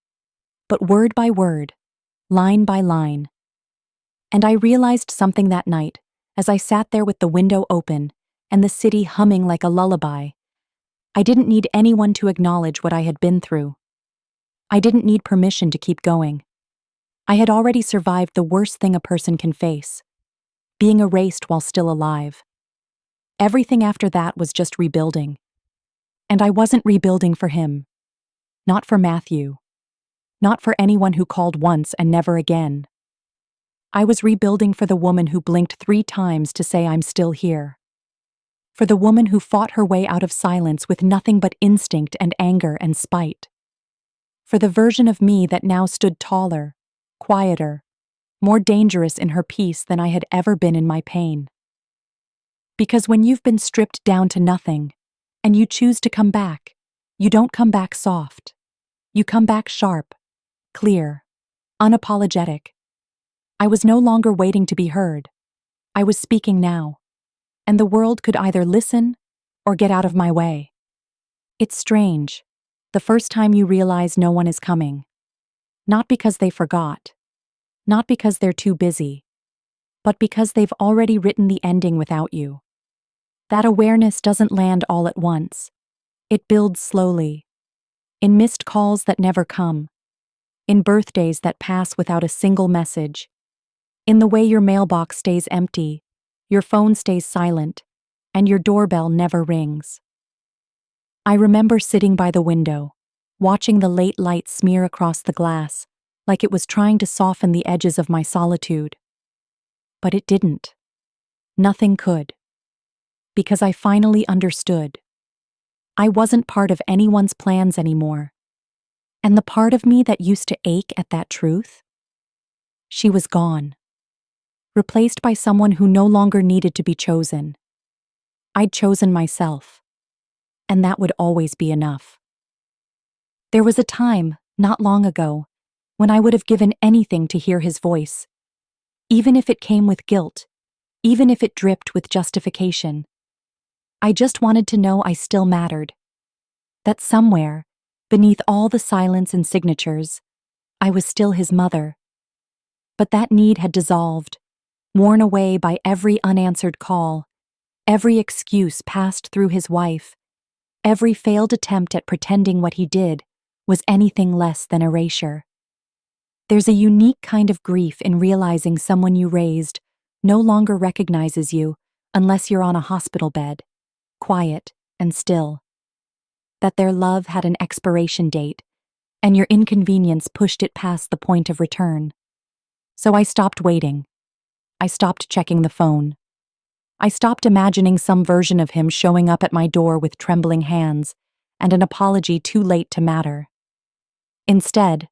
but word by word, line by line. And I realized something that night as I sat there with the window open and the city humming like a lullaby. I didn't need anyone to acknowledge what I had been through. I didn't need permission to keep going. I had already survived the worst thing a person can face, being erased while still alive. Everything after that was just rebuilding. And I wasn't rebuilding for him. Not for Matthew. Not for anyone who called once and never again. I was rebuilding for the woman who blinked 3 times to say I'm still here. For the woman who fought her way out of silence with nothing but instinct and anger and spite. For the version of me that now stood taller, quieter, more dangerous in her peace than I had ever been in my pain. Because when you've been stripped down to nothing, and you choose to come back, you don't come back soft. You come back sharp, clear, unapologetic. I was no longer waiting to be heard. I was speaking now. And the world could either listen or get out of my way. It's strange, the first time you realize no one is coming. Not because they forgot, not because they're too busy, but because they've already written the ending without you. That awareness doesn't land all at once. It builds slowly, in missed calls that never come, in birthdays that pass without a single message, in the way your mailbox stays empty, your phone stays silent, and your doorbell never rings. I remember sitting by the window, watching the late light smear across the glass, like it was trying to soften the edges of my solitude. But it didn't. Nothing could. Because I finally understood. I wasn't part of anyone's plans anymore. And the part of me that used to ache at that truth? She was gone. Replaced by someone who no longer needed to be chosen. I'd chosen myself. And that would always be enough. There was a time, not long ago, when I would have given anything to hear his voice, even if it came with guilt, even if it dripped with justification. I just wanted to know I still mattered. That somewhere, beneath all the silence and signatures, I was still his mother. But that need had dissolved, worn away by every unanswered call, every excuse passed through his wife, every failed attempt at pretending what he did was anything less than erasure. There's a unique kind of grief in realizing someone you raised no longer recognizes you unless you're on a hospital bed, quiet and still. That their love had an expiration date, and your inconvenience pushed it past the point of return. So I stopped waiting. I stopped checking the phone. I stopped imagining some version of him showing up at my door with trembling hands and an apology too late to matter. Instead,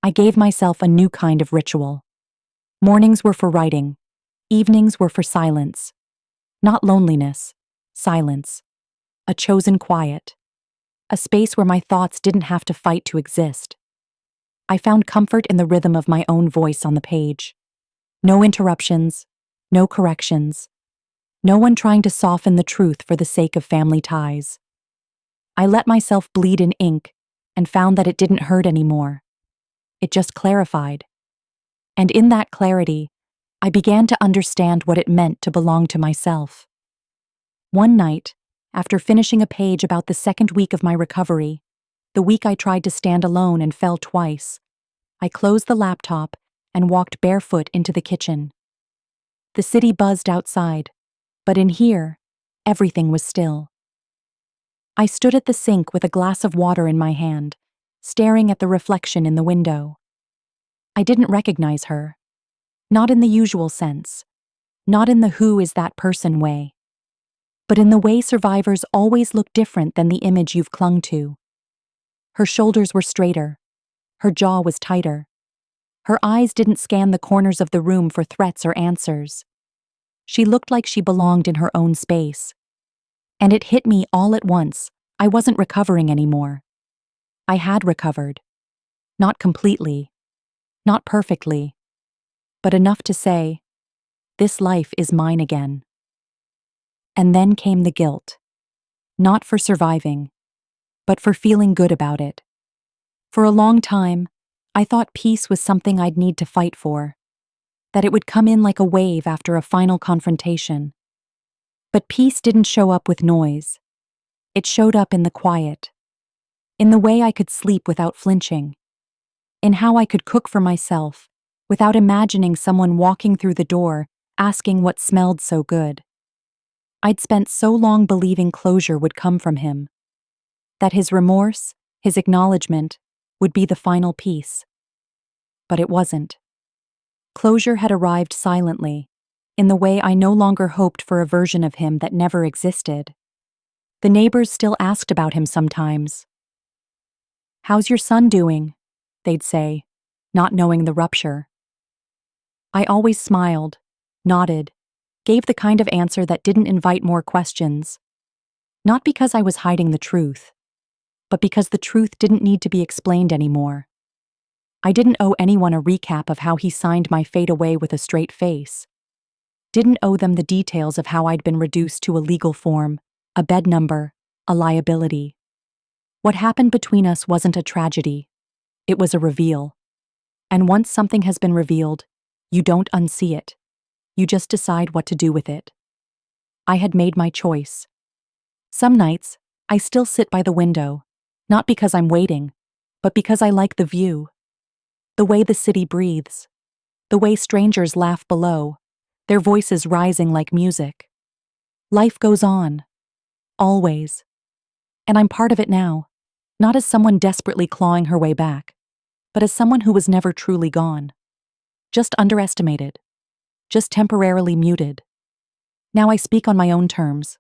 I gave myself a new kind of ritual. Mornings were for writing. Evenings were for silence. Not loneliness, silence. A chosen quiet. A space where my thoughts didn't have to fight to exist. I found comfort in the rhythm of my own voice on the page. No interruptions, no corrections. No one trying to soften the truth for the sake of family ties. I let myself bleed in ink and found that it didn't hurt anymore. It just clarified. And in that clarity, I began to understand what it meant to belong to myself. One night, after finishing a page about the second week of my recovery, the week I tried to stand alone and fell twice, I closed the laptop and walked barefoot into the kitchen. The city buzzed outside, but in here, everything was still. I stood at the sink with a glass of water in my hand, staring at the reflection in the window. I didn't recognize her. Not in the usual sense. Not in the who is that person way. But in the way survivors always look different than the image you've clung to. Her shoulders were straighter. Her jaw was tighter. Her eyes didn't scan the corners of the room for threats or answers. She looked like she belonged in her own space. And it hit me all at once. I wasn't recovering anymore. I had recovered. Not completely. Not perfectly. But enough to say, this life is mine again. And then came the guilt. Not for surviving, but for feeling good about it. For a long time, I thought peace was something I'd need to fight for, that it would come in like a wave after a final confrontation. But peace didn't show up with noise. It showed up in the quiet, in the way I could sleep without flinching, in how I could cook for myself without imagining someone walking through the door asking what smelled so good. I'd spent so long believing closure would come from him, that his remorse, his acknowledgement, would be the final piece. But it wasn't. Closure had arrived silently, in the way I no longer hoped for a version of him that never existed. The neighbors still asked about him sometimes. "How's your son doing?" they'd say, not knowing the rupture. I always smiled, nodded, gave the kind of answer that didn't invite more questions. Not because I was hiding the truth, but because the truth didn't need to be explained anymore. I didn't owe anyone a recap of how he signed my fate away with a straight face. Didn't owe them the details of how I'd been reduced to a legal form, a bed number, a liability. What happened between us wasn't a tragedy. It was a reveal. And once something has been revealed, you don't unsee it. You just decide what to do with it. I had made my choice. Some nights, I still sit by the window, not because I'm waiting, but because I like the view. The way the city breathes. The way strangers laugh below, their voices rising like music. Life goes on. Always. And I'm part of it now, not as someone desperately clawing her way back, but as someone who was never truly gone. Just underestimated. Just temporarily muted. Now I speak on my own terms.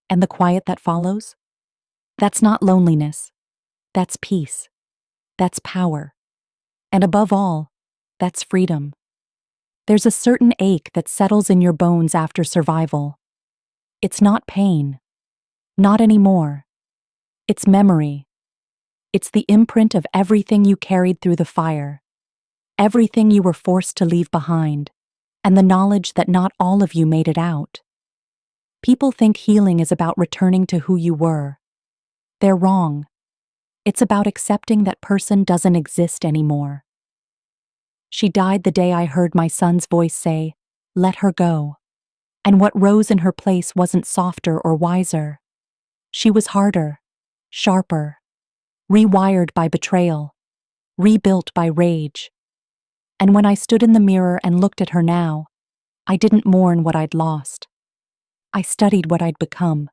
And the quiet that follows? That's not loneliness. That's peace. That's power. And above all, that's freedom. There's a certain ache that settles in your bones after survival. It's not pain. Not anymore. It's memory. It's the imprint of everything you carried through the fire. Everything you were forced to leave behind. and the knowledge that not all of you made it out. People think healing is about returning to who you were. They're wrong. It's about accepting that person doesn't exist anymore. She died the day I heard my son's voice say, "Let her go." And what rose in her place wasn't softer or wiser. She was harder, sharper, rewired by betrayal, rebuilt by rage. And when I stood in the mirror and looked at her now, I didn't mourn what I'd lost. I studied what I'd become.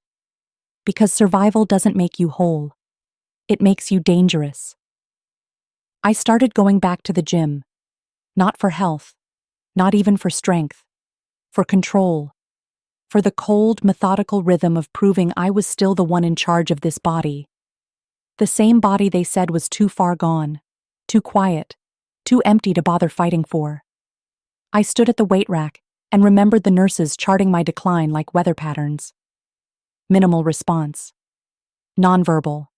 Because survival doesn't make you whole. It makes you dangerous. I started going back to the gym. Not for health, not even for strength, for control, for the cold, methodical rhythm of proving I was still the one in charge of this body. The same body they said was too far gone, too quiet, too empty to bother fighting for. I stood at the weight rack and remembered the nurses charting my decline like weather patterns. Minimal response. Nonverbal.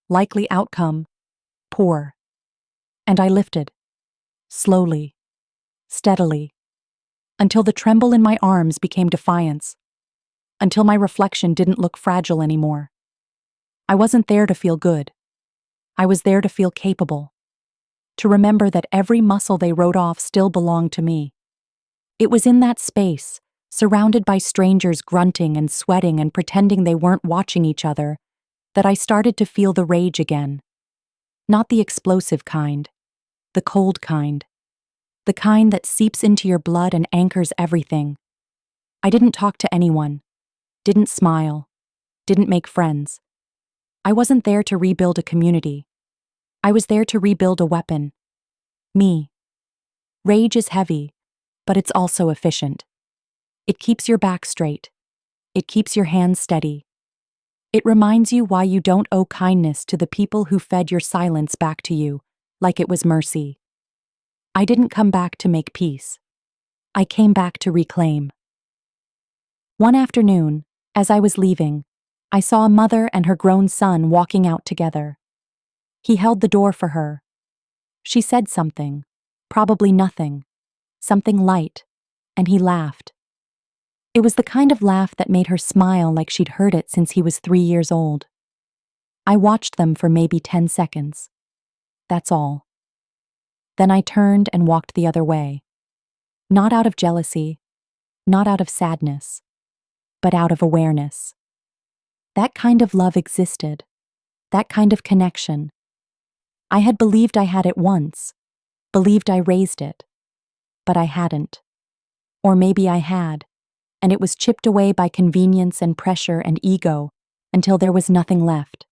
Likely outcome. Poor. And I lifted. Slowly. Steadily. Until the tremble in my arms became defiance. Until my reflection didn't look fragile anymore. I wasn't there to feel good. I was there to feel capable. To remember that every muscle they wrote off still belonged to me. It was in that space, surrounded by strangers grunting and sweating and pretending they weren't watching each other, that I started to feel the rage again. Not the explosive kind, the cold kind. The kind that seeps into your blood and anchors everything. I didn't talk to anyone, didn't smile, didn't make friends. I wasn't there to rebuild a community. I was there to rebuild a weapon. Me. Rage is heavy, but it's also efficient. It keeps your back straight. It keeps your hands steady. It reminds you why you don't owe kindness to the people who fed your silence back to you, like it was mercy. I didn't come back to make peace. I came back to reclaim. One afternoon, as I was leaving, I saw a mother and her grown son walking out together. He held the door for her. She said something, probably nothing, something light, and he laughed. It was the kind of laugh that made her smile like she'd heard it since he was 3 years old. I watched them for maybe 10 seconds. That's all. Then I turned and walked the other way. Not out of jealousy, not out of sadness, but out of awareness. That kind of love existed, that kind of connection. I had believed I had it once, believed I raised it, but I hadn't. Or maybe I had, and it was chipped away by convenience and pressure and ego until there was nothing left.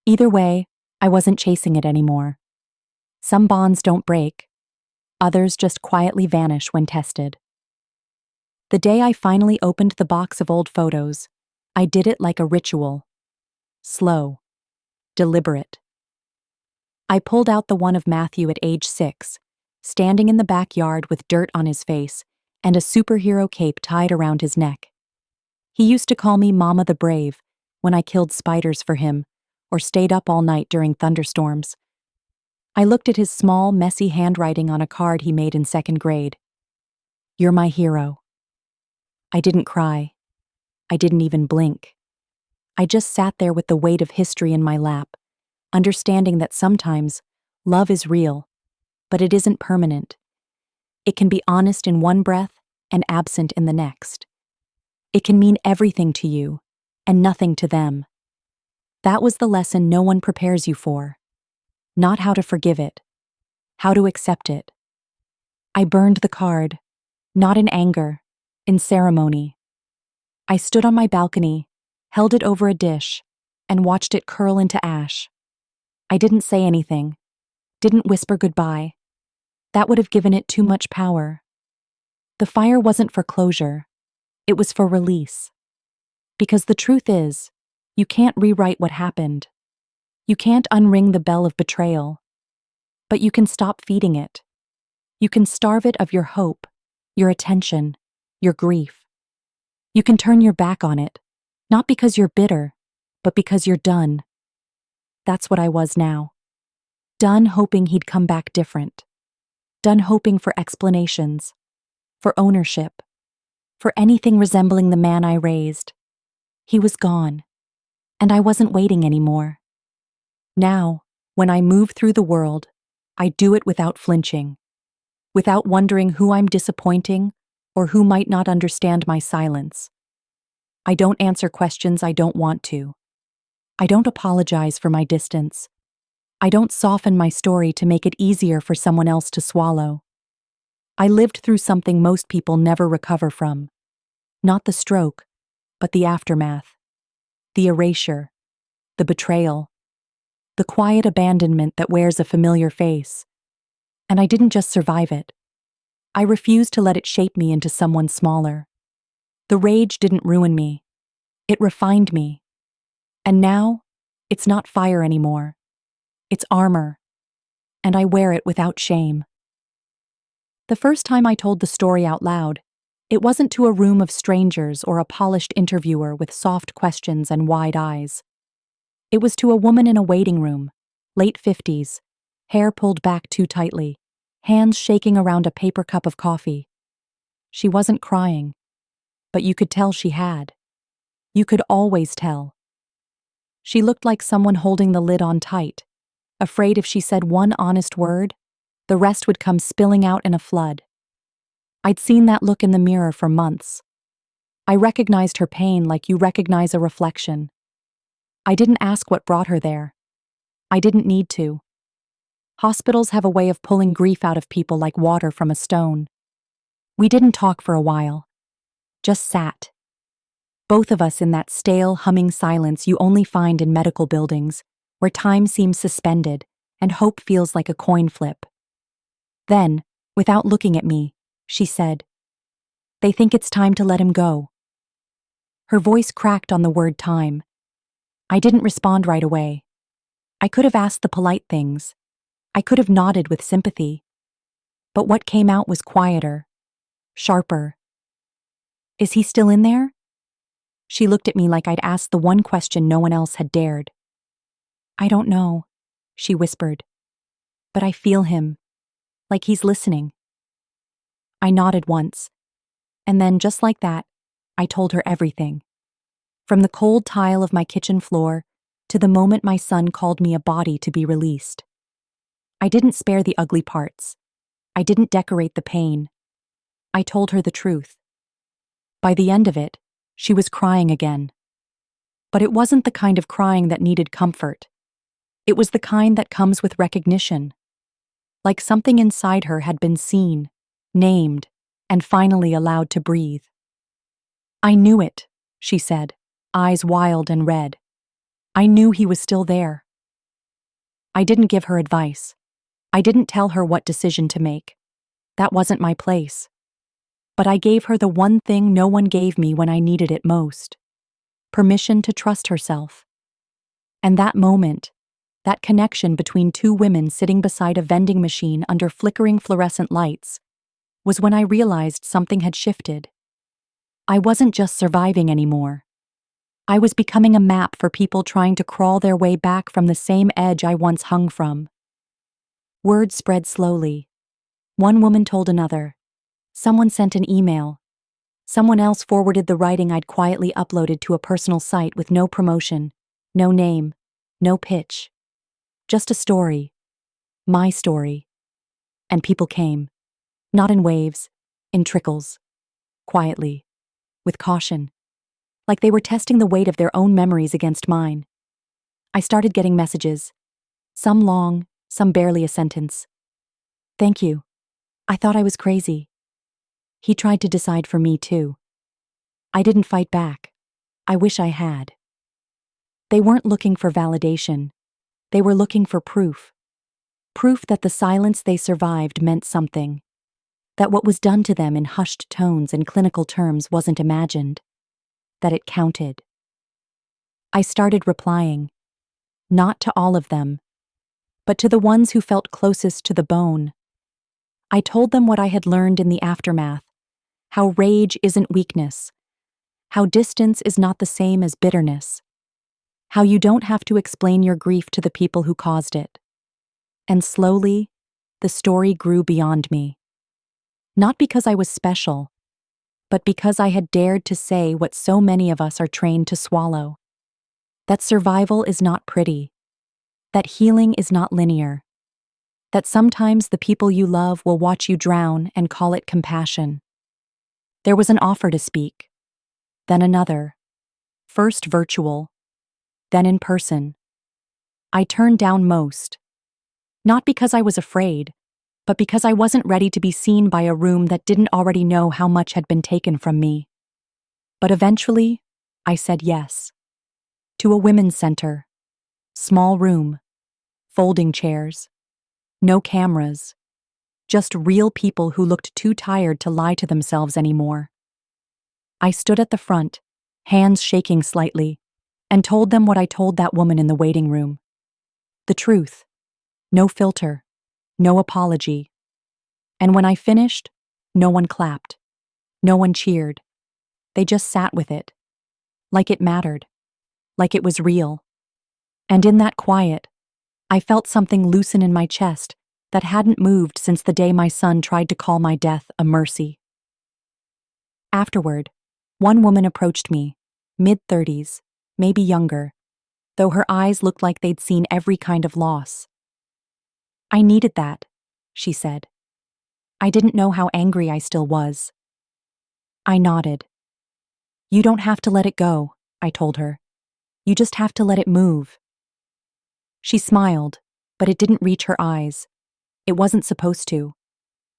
Either way, I wasn't chasing it anymore. Some bonds don't break. Others just quietly vanish when tested. The day I finally opened the box of old photos, I did it like a ritual. Slow. Deliberate. I pulled out the one of Matthew at age 6, standing in the backyard with dirt on his face and a superhero cape tied around his neck. He used to call me Mama the Brave when I killed spiders for him or stayed up all night during thunderstorms. I looked at his small, messy handwriting on a card he made in 2nd grade. "You're my hero." I didn't cry. I didn't even blink. I just sat there with the weight of history in my lap, understanding that sometimes love is real, but it isn't permanent. It can be honest in one breath and absent in the next. It can mean everything to you and nothing to them. That was the lesson no one prepares you for. Not how to forgive it, how to accept it. I burned the card, not in anger, in ceremony. I stood on my balcony, held it over a dish, and watched it curl into ash. I didn't say anything, didn't whisper goodbye. That would have given it too much power. The fire wasn't for closure, it was for release. Because the truth is, you can't rewrite what happened. You can't unring the bell of betrayal. But you can stop feeding it. You can starve it of your hope, your attention, your grief. You can turn your back on it, not because you're bitter, but because you're done. That's what I was now. Done hoping he'd come back different. Done hoping for explanations. for ownership, for anything resembling the man I raised. He was gone, and I wasn't waiting anymore. Now, when I move through the world, I do it without flinching, without wondering who I'm disappointing or who might not understand my silence. I don't answer questions I don't want to. I don't apologize for my distance. I don't soften my story to make it easier for someone else to swallow. I lived through something most people never recover from. Not the stroke, but the aftermath. The erasure. The betrayal. The quiet abandonment that wears a familiar face. And I didn't just survive it. I refused to let it shape me into someone smaller. The rage didn't ruin me. It refined me. And now, it's not fire anymore. It's armor. And I wear it without shame. The first time I told the story out loud, it wasn't to a room of strangers or a polished interviewer with soft questions and wide eyes. It was to a woman in a waiting room, late 50s, hair pulled back too tightly, hands shaking around a paper cup of coffee. She wasn't crying, but you could tell she had. You could always tell. She looked like someone holding the lid on tight, afraid if she said one honest word, the rest would come spilling out in a flood. I'd seen that look in the mirror for months. I recognized her pain like you recognize a reflection. I didn't ask what brought her there. I didn't need to. Hospitals have a way of pulling grief out of people like water from a stone. We didn't talk for a while. Just sat. Both of us in that stale, humming silence you only find in medical buildings, where time seems suspended and hope feels like a coin flip. Then, without looking at me, she said, "They think it's time to let him go." Her voice cracked on the word time. I didn't respond right away. I could have asked the polite things. I could have nodded with sympathy. But what came out was quieter, sharper. "Is he still in there?" She looked at me like I'd asked the one question no one else had dared. "I don't know," she whispered. "But I feel him, like he's listening." I nodded once, and then, just like that, I told her everything. From the cold tile of my kitchen floor to the moment my son called me a body to be released. I didn't spare the ugly parts. I didn't decorate the pain. I told her the truth. By the end of it, she was crying again. But it wasn't the kind of crying that needed comfort. It was the kind that comes with recognition. Like something inside her had been seen, named, and finally allowed to breathe. "I knew it," she said, eyes wild and red. "I knew he was still there." I didn't give her advice. I didn't tell her what decision to make. That wasn't my place. But I gave her the one thing no one gave me when I needed it most: permission to trust herself. And that moment, that connection between two women sitting beside a vending machine under flickering fluorescent lights, was when I realized something had shifted. I wasn't just surviving anymore. I was becoming a map for people trying to crawl their way back from the same edge I once hung from. Word spread slowly. One woman told another. Someone sent an email. Someone else forwarded the writing I'd quietly uploaded to a personal site with no promotion, no name, no pitch. Just a story. My story. And people came. Not in waves, in trickles. Quietly. With caution. Like they were testing the weight of their own memories against mine. I started getting messages. Some long, some barely a sentence. "Thank you. I thought I was crazy." He tried to decide for me too. I didn't fight back. I wish I had. They weren't looking for validation. They were looking for proof. Proof that the silence they survived meant something. That what was done to them in hushed tones and clinical terms wasn't imagined. That it counted. I started replying. Not to all of them, but to the ones who felt closest to the bone. I told them what I had learned in the aftermath, how rage isn't weakness, how distance is not the same as bitterness, how you don't have to explain your grief to the people who caused it. And slowly, the story grew beyond me. Not because I was special, but because I had dared to say what so many of us are trained to swallow. That survival is not pretty. That healing is not linear. That sometimes the people you love will watch you drown and call it compassion. There was an offer to speak, then another, first virtual, then in person. I turned down most, not because I was afraid, but because I wasn't ready to be seen by a room that didn't already know how much had been taken from me. But eventually, I said yes. To a women's center. Small room. Folding chairs. No cameras. Just real people who looked too tired to lie to themselves anymore. I stood at the front, hands shaking slightly, and told them what I told that woman in the waiting room. The truth. No filter. No apology. And when I finished, no one clapped. No one cheered. They just sat with it. Like it mattered. Like it was real. And in that quiet, I felt something loosen in my chest that hadn't moved since the day my son tried to call my death a mercy. Afterward, one woman approached me, mid-30s, maybe younger, though her eyes looked like they'd seen every kind of loss. "I needed that," she said. I didn't know how angry I still was. I nodded. "You don't have to let it go," I told her. "You just have to let it move." She smiled, but it didn't reach her eyes. It wasn't supposed to.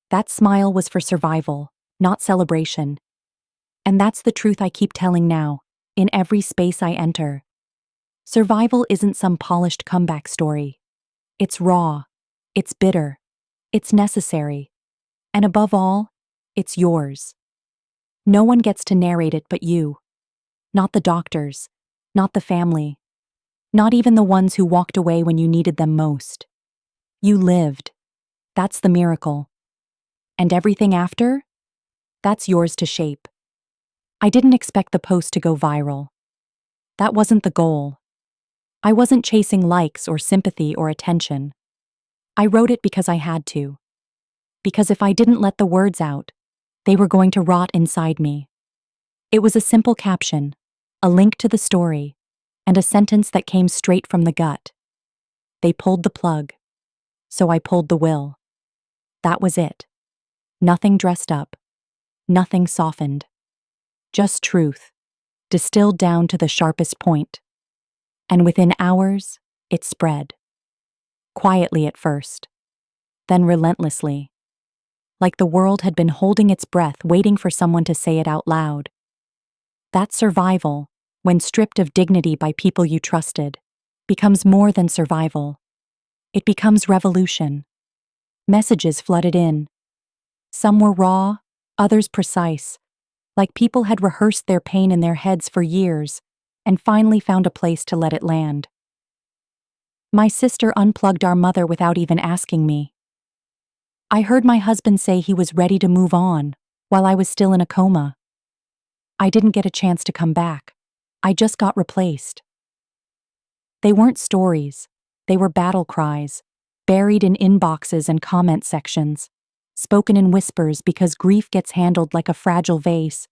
That smile was for survival, not celebration. And that's the truth I keep telling now, in every space I enter. Survival isn't some polished comeback story. It's raw. It's bitter. It's necessary. And above all, it's yours. No one gets to narrate it but you. Not the doctors. Not the family. Not even the ones who walked away when you needed them most. You lived. That's the miracle. And everything after? That's yours to shape. I didn't expect the post to go viral. That wasn't the goal. I wasn't chasing likes or sympathy or attention. I wrote it because I had to. Because if I didn't let the words out, they were going to rot inside me. It was a simple caption, a link to the story, and a sentence that came straight from the gut. They pulled the plug. So I pulled the will. That was it. Nothing dressed up. Nothing softened. Just truth, distilled down to the sharpest point. And within hours, it spread. Quietly at first, then relentlessly. Like the world had been holding its breath, waiting for someone to say it out loud. That survival, when stripped of dignity by people you trusted, becomes more than survival. It becomes revolution. Messages flooded in. Some were raw, others precise, like people had rehearsed their pain in their heads for years and finally found a place to let it land. My sister unplugged our mother without even asking me. I heard my husband say he was ready to move on while I was still in a coma. I didn't get a chance to come back. I just got replaced. They weren't stories. They were battle cries, buried in inboxes and comment sections, spoken in whispers because grief gets handled like a fragile vase,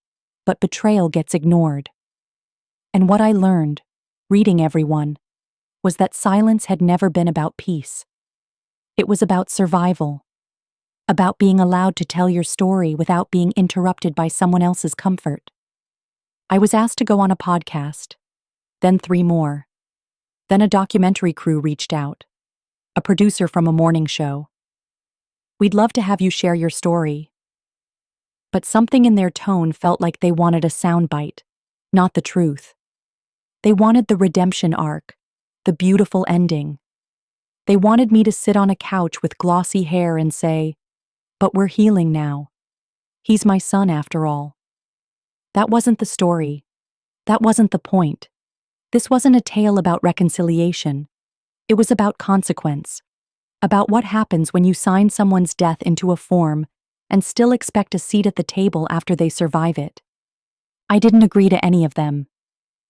but betrayal gets ignored. And what I learned, reading everyone, was that silence had never been about peace. It was about survival, about being allowed to tell your story without being interrupted by someone else's comfort. I was asked to go on a podcast, then 3 more. Then a documentary crew reached out, a producer from a morning show. "We'd love to have you share your story." But something in their tone felt like they wanted a soundbite, not the truth. They wanted the redemption arc, the beautiful ending. They wanted me to sit on a couch with glossy hair and say, "But we're healing now. He's my son after all." That wasn't the story. That wasn't the point. This wasn't a tale about reconciliation. It was about consequence. About what happens when you sign someone's death into a form and still expect a seat at the table after they survive it. I didn't agree to any of them.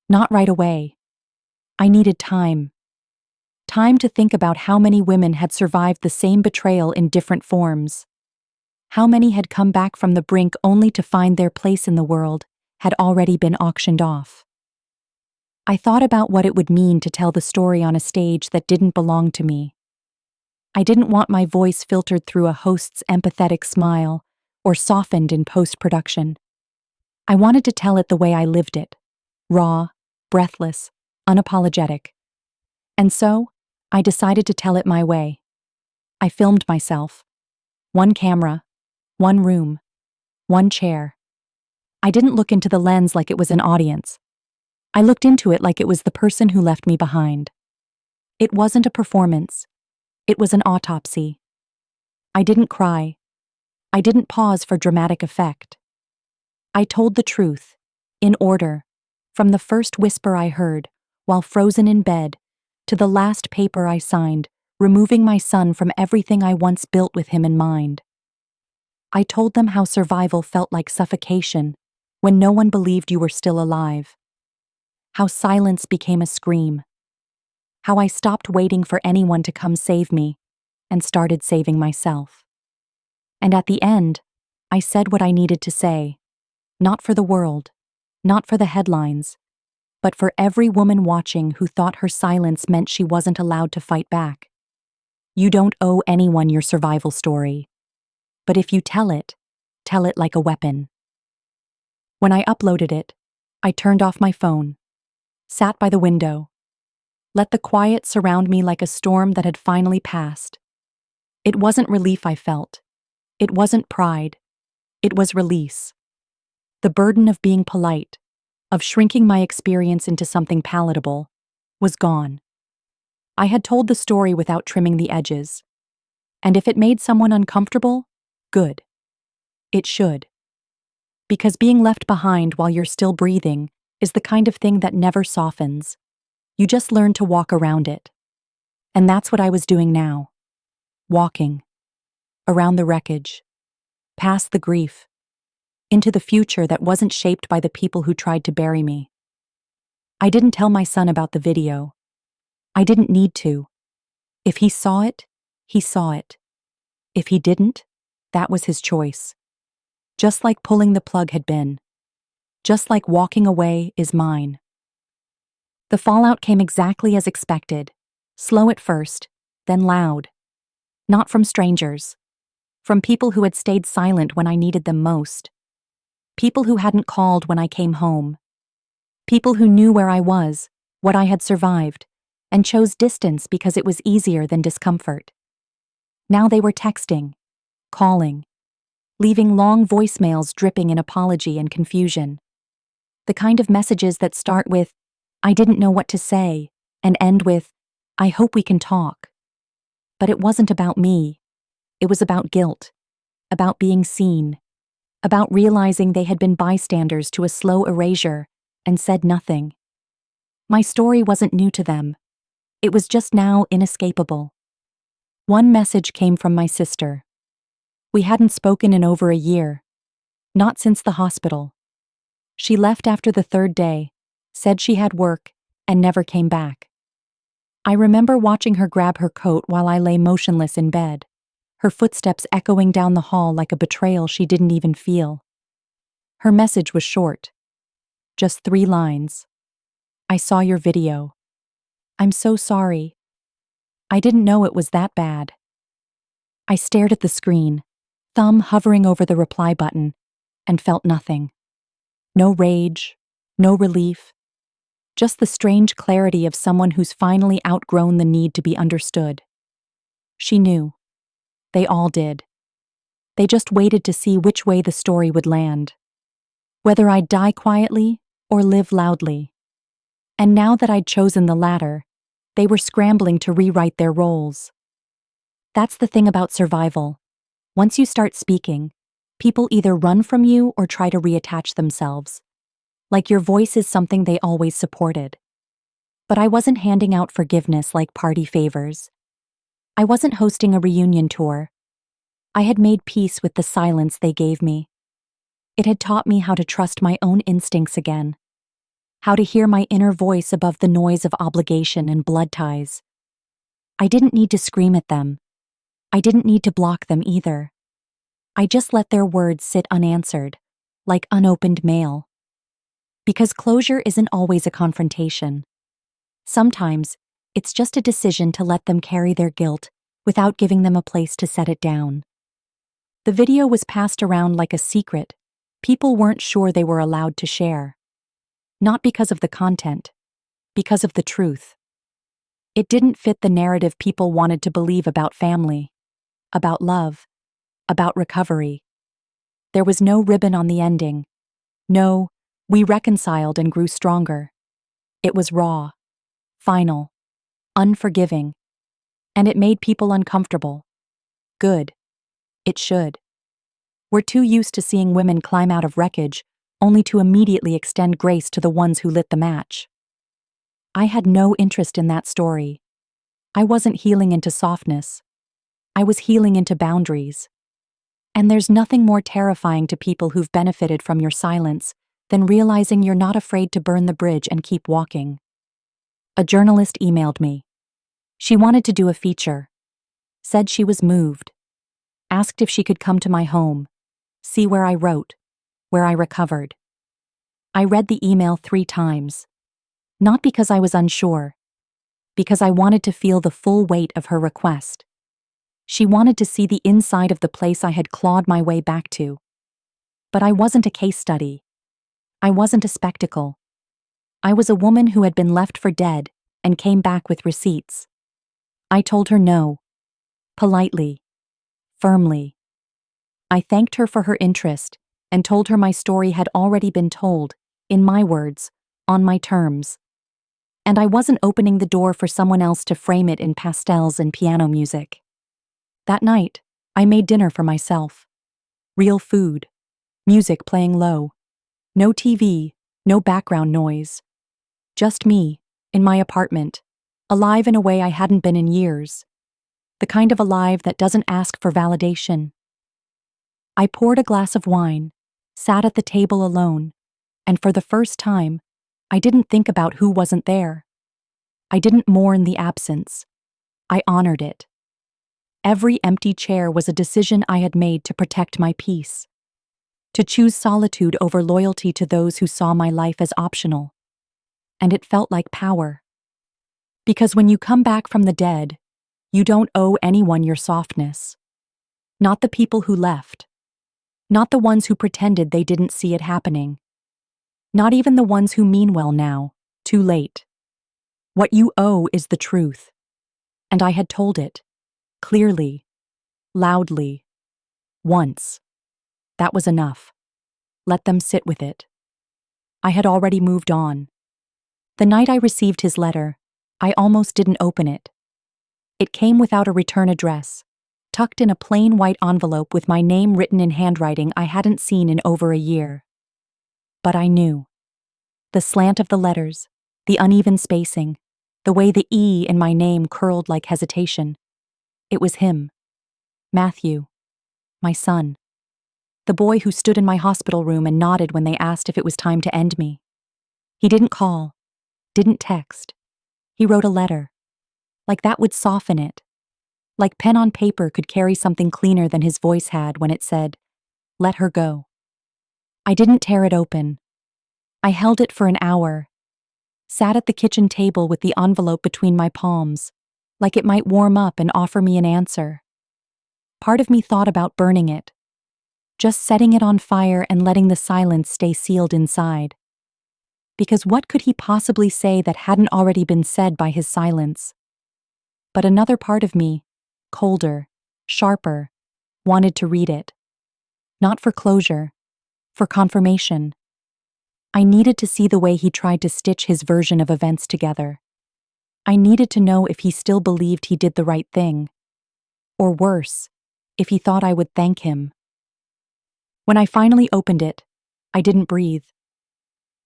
Not right away. I needed time. Time to think about how many women had survived the same betrayal in different forms. How many had come back from the brink only to find their place in the world had already been auctioned off? I thought about what it would mean to tell the story on a stage that didn't belong to me. I didn't want my voice filtered through a host's empathetic smile or softened in post-production. I wanted to tell it the way I lived it, raw, breathless, unapologetic. And so, I decided to tell it my way. I filmed myself. One camera, one room, one chair. I didn't look into the lens like it was an audience. I looked into it like it was the person who left me behind. It wasn't a performance. It was an autopsy. I didn't cry. I didn't pause for dramatic effect. I told the truth, in order, from the first whisper I heard, while frozen in bed, to the last paper I signed, removing my son from everything I once built with him in mind. I told them how survival felt like suffocation when no one believed you were still alive. How silence became a scream. How I stopped waiting for anyone to come save me and started saving myself. And at the end, I said what I needed to say, not for the world, not for the headlines, but for every woman watching who thought her silence meant she wasn't allowed to fight back. You don't owe anyone your survival story. But if you tell it like a weapon. When I uploaded it, I turned off my phone, sat by the window, let the quiet surround me like a storm that had finally passed. It wasn't relief I felt. It wasn't pride. It was release. The burden of being polite, of shrinking my experience into something palatable, was gone. I had told the story without trimming the edges. And if it made someone uncomfortable, good. It should. Because being left behind while you're still breathing is the kind of thing that never softens. You just learn to walk around it. And that's what I was doing now. Walking. Around the wreckage. Past the grief. Into the future that wasn't shaped by the people who tried to bury me. I didn't tell my son about the video. I didn't need to. If he saw it, he saw it. If he didn't, that was his choice. Just like pulling the plug had been. Just like walking away is mine. The fallout came exactly as expected. Slow at first, then loud. Not from strangers. From people who had stayed silent when I needed them most. People who hadn't called when I came home. People who knew where I was, what I had survived, and chose distance because it was easier than discomfort. Now they were texting, calling, leaving long voicemails dripping in apology and confusion. The kind of messages that start with, "I didn't know what to say," and end with, "I hope we can talk." But it wasn't about me. It was about guilt, about being seen, about realizing they had been bystanders to a slow erasure and said nothing. My story wasn't new to them. It was just now inescapable. One message came from my sister. We hadn't spoken in over a year, not since the hospital. She left after the third day, said she had work, and never came back. I remember watching her grab her coat while I lay motionless in bed, her footsteps echoing down the hall like a betrayal she didn't even feel. Her message was short. Just 3 lines. "I saw your video. I'm so sorry. I didn't know it was that bad." I stared at the screen, thumb hovering over the reply button, and felt nothing. No rage, no relief, just the strange clarity of someone who's finally outgrown the need to be understood. She knew. They all did. They just waited to see which way the story would land. Whether I'd die quietly or live loudly. And now that I'd chosen the latter, they were scrambling to rewrite their roles. That's the thing about survival. Once you start speaking, people either run from you or try to reattach themselves. Like your voice is something they always supported. But I wasn't handing out forgiveness like party favors. I wasn't hosting a reunion tour. I had made peace with the silence they gave me. It had taught me how to trust my own instincts again. How to hear my inner voice above the noise of obligation and blood ties. I didn't need to scream at them. I didn't need to block them either. I just let their words sit unanswered, like unopened mail. Because closure isn't always a confrontation. Sometimes, it's just a decision to let them carry their guilt without giving them a place to set it down. The video was passed around like a secret. People weren't sure they were allowed to share. Not because of the content, because of the truth. It didn't fit the narrative people wanted to believe about family, about love, about recovery. There was no ribbon on the ending. No, we reconciled and grew stronger. It was raw, final, unforgiving, and it made people uncomfortable. Good. It should. We're too used to seeing women climb out of wreckage, only to immediately extend grace to the ones who lit the match. I had no interest in that story. I wasn't healing into softness. I was healing into boundaries. And there's nothing more terrifying to people who've benefited from your silence than realizing you're not afraid to burn the bridge and keep walking. A journalist emailed me. She wanted to do a feature. Said she was moved. Asked if she could come to my home. See where I wrote. Where I recovered. I read the email 3 times. Not because I was unsure. Because I wanted to feel the full weight of her request. She wanted to see the inside of the place I had clawed my way back to. But I wasn't a case study. I wasn't a spectacle. I was a woman who had been left for dead and came back with receipts. I told her no. Politely. Firmly. I thanked her for her interest and told her my story had already been told, in my words, on my terms. And I wasn't opening the door for someone else to frame it in pastels and piano music. That night, I made dinner for myself. Real food. Music playing low. No TV, no background noise. Just me, in my apartment, alive in a way I hadn't been in years. The kind of alive that doesn't ask for validation. I poured a glass of wine, sat at the table alone, and for the first time, I didn't think about who wasn't there. I didn't mourn the absence. I honored it. Every empty chair was a decision I had made to protect my peace. To choose solitude over loyalty to those who saw my life as optional. And it felt like power. Because when you come back from the dead, you don't owe anyone your softness. Not the people who left. Not the ones who pretended they didn't see it happening. Not even the ones who mean well now, too late. What you owe is the truth. And I had told it. Clearly. Loudly. Once. That was enough. Let them sit with it. I had already moved on. The night I received his letter, I almost didn't open it. It came without a return address, tucked in a plain white envelope with my name written in handwriting I hadn't seen in over a year. But I knew. The slant of the letters, the uneven spacing, the way the E in my name curled like hesitation. It was him. Matthew. My son. The boy who stood in my hospital room and nodded when they asked if it was time to end me. He didn't call, didn't text. He wrote a letter. Like that would soften it. Like pen on paper could carry something cleaner than his voice had when it said, "Let her go." I didn't tear it open. I held it for an hour. Sat at the kitchen table with the envelope between my palms, like it might warm up and offer me an answer. Part of me thought about burning it. Just setting it on fire and letting the silence stay sealed inside. Because what could he possibly say that hadn't already been said by his silence? But another part of me, colder, sharper, wanted to read it. Not for closure, for confirmation. I needed to see the way he tried to stitch his version of events together. I needed to know if he still believed he did the right thing. Or worse, if he thought I would thank him. When I finally opened it, I didn't breathe.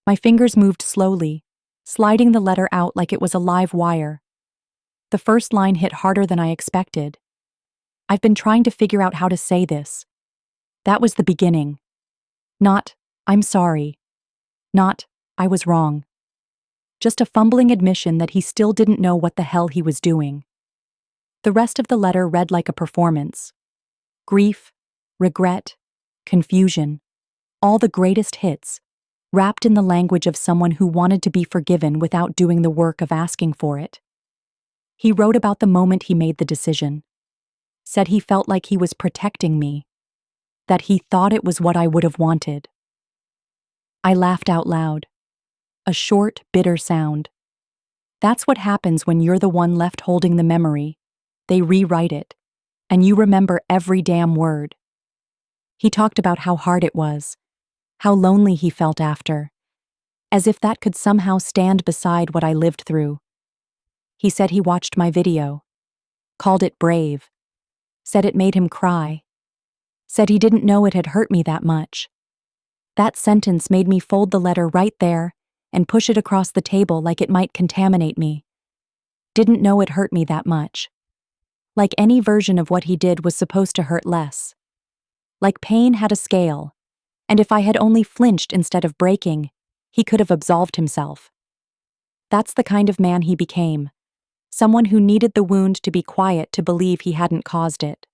My fingers moved slowly, sliding the letter out like it was a live wire. The first line hit harder than I expected. I've been trying to figure out how to say this. That was the beginning. Not, "I'm sorry." Not, "I was wrong." Just a fumbling admission that he still didn't know what the hell he was doing. The rest of the letter read like a performance. Grief, regret, confusion, all the greatest hits, wrapped in the language of someone who wanted to be forgiven without doing the work of asking for it. He wrote about the moment he made the decision, said he felt like he was protecting me, that he thought it was what I would have wanted. I laughed out loud. A short, bitter sound. That's what happens when you're the one left holding the memory. They rewrite it, and you remember every damn word. He talked about how hard it was, how lonely he felt after, as if that could somehow stand beside what I lived through. He said he watched my video, called it brave, said it made him cry, said he didn't know it had hurt me that much. That sentence made me fold the letter right there and push it across the table like it might contaminate me. Didn't know it hurt me that much. Like any version of what he did was supposed to hurt less. Like pain had a scale, and if I had only flinched instead of breaking, he could have absolved himself. That's the kind of man he became, someone who needed the wound to be quiet to believe he hadn't caused it.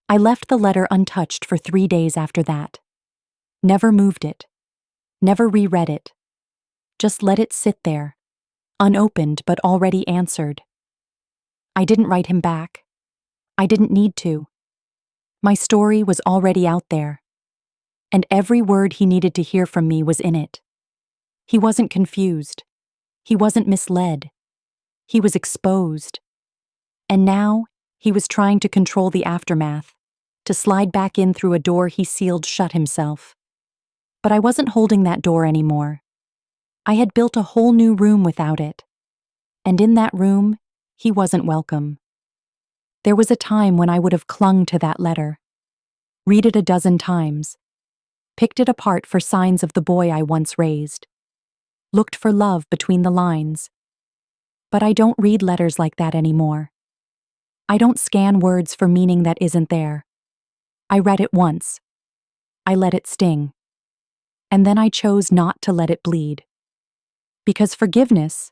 I left the letter untouched for 3 days after that. Never moved it. Never reread it. Just let it sit there, unopened but already answered. I didn't write him back. I didn't need to. My story was already out there, and every word he needed to hear from me was in it. He wasn't confused. He wasn't misled. He was exposed. And now, he was trying to control the aftermath, to slide back in through a door he sealed shut himself. But I wasn't holding that door anymore. I had built a whole new room without it. And in that room, he wasn't welcome. There was a time when I would have clung to that letter, read it a dozen times, picked it apart for signs of the boy I once raised, looked for love between the lines. But I don't read letters like that anymore. I don't scan words for meaning that isn't there. I read it once. I let it sting. And then I chose not to let it bleed. Because forgiveness,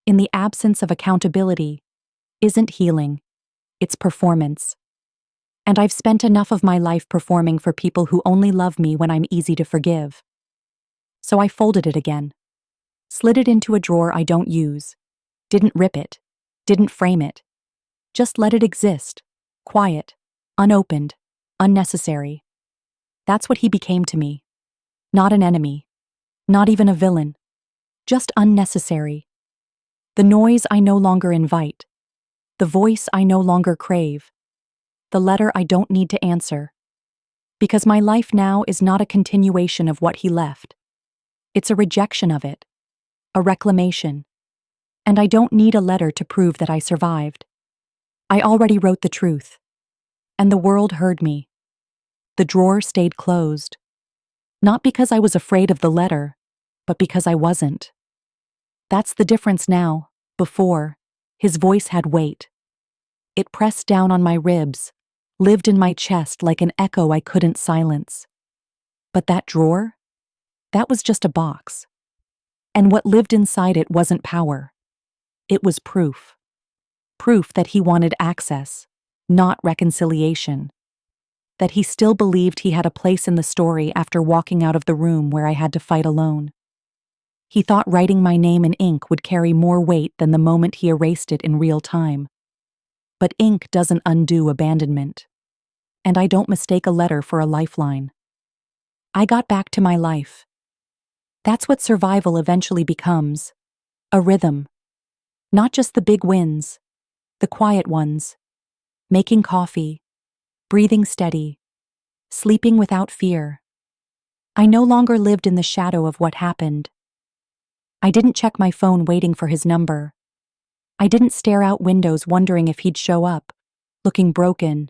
in the absence of accountability, isn't healing, it's performance. And I've spent enough of my life performing for people who only love me when I'm easy to forgive. So I folded it again, slid it into a drawer I don't use, didn't rip it, didn't frame it, just let it exist, quiet, unopened, unnecessary. That's what he became to me. Not an enemy, not even a villain, just unnecessary. The noise I no longer invite, the voice I no longer crave, the letter I don't need to answer. Because my life now is not a continuation of what he left. It's a rejection of it, a reclamation. And I don't need a letter to prove that I survived. I already wrote the truth. And the world heard me. The drawer stayed closed. Not because I was afraid of the letter, but because I wasn't. That's the difference now. Before, his voice had weight. It pressed down on my ribs, lived in my chest like an echo I couldn't silence. But that drawer? That was just a box. And what lived inside it wasn't power. It was proof. Proof that he wanted access, not reconciliation. That he still believed he had a place in the story after walking out of the room where I had to fight alone. He thought writing my name in ink would carry more weight than the moment he erased it in real time. But ink doesn't undo abandonment. And I don't mistake a letter for a lifeline. I got back to my life. That's what survival eventually becomes. A rhythm. Not just the big wins, the quiet ones. Making coffee, breathing steady, sleeping without fear. I no longer lived in the shadow of what happened. I didn't check my phone waiting for his number. I didn't stare out windows wondering if he'd show up, looking broken,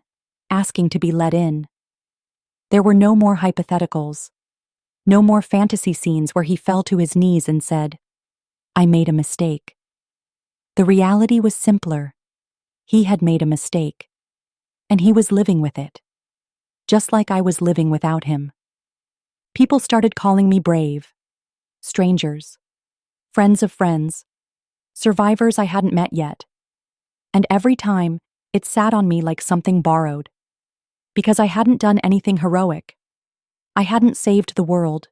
asking to be let in. There were no more hypotheticals, no more fantasy scenes where he fell to his knees and said, "I made a mistake." The reality was simpler. He had made a mistake, and he was living with it, just like I was living without him. People started calling me brave. Strangers, friends of friends, survivors I hadn't met yet. And every time, it sat on me like something borrowed. Because I hadn't done anything heroic. I hadn't saved the world.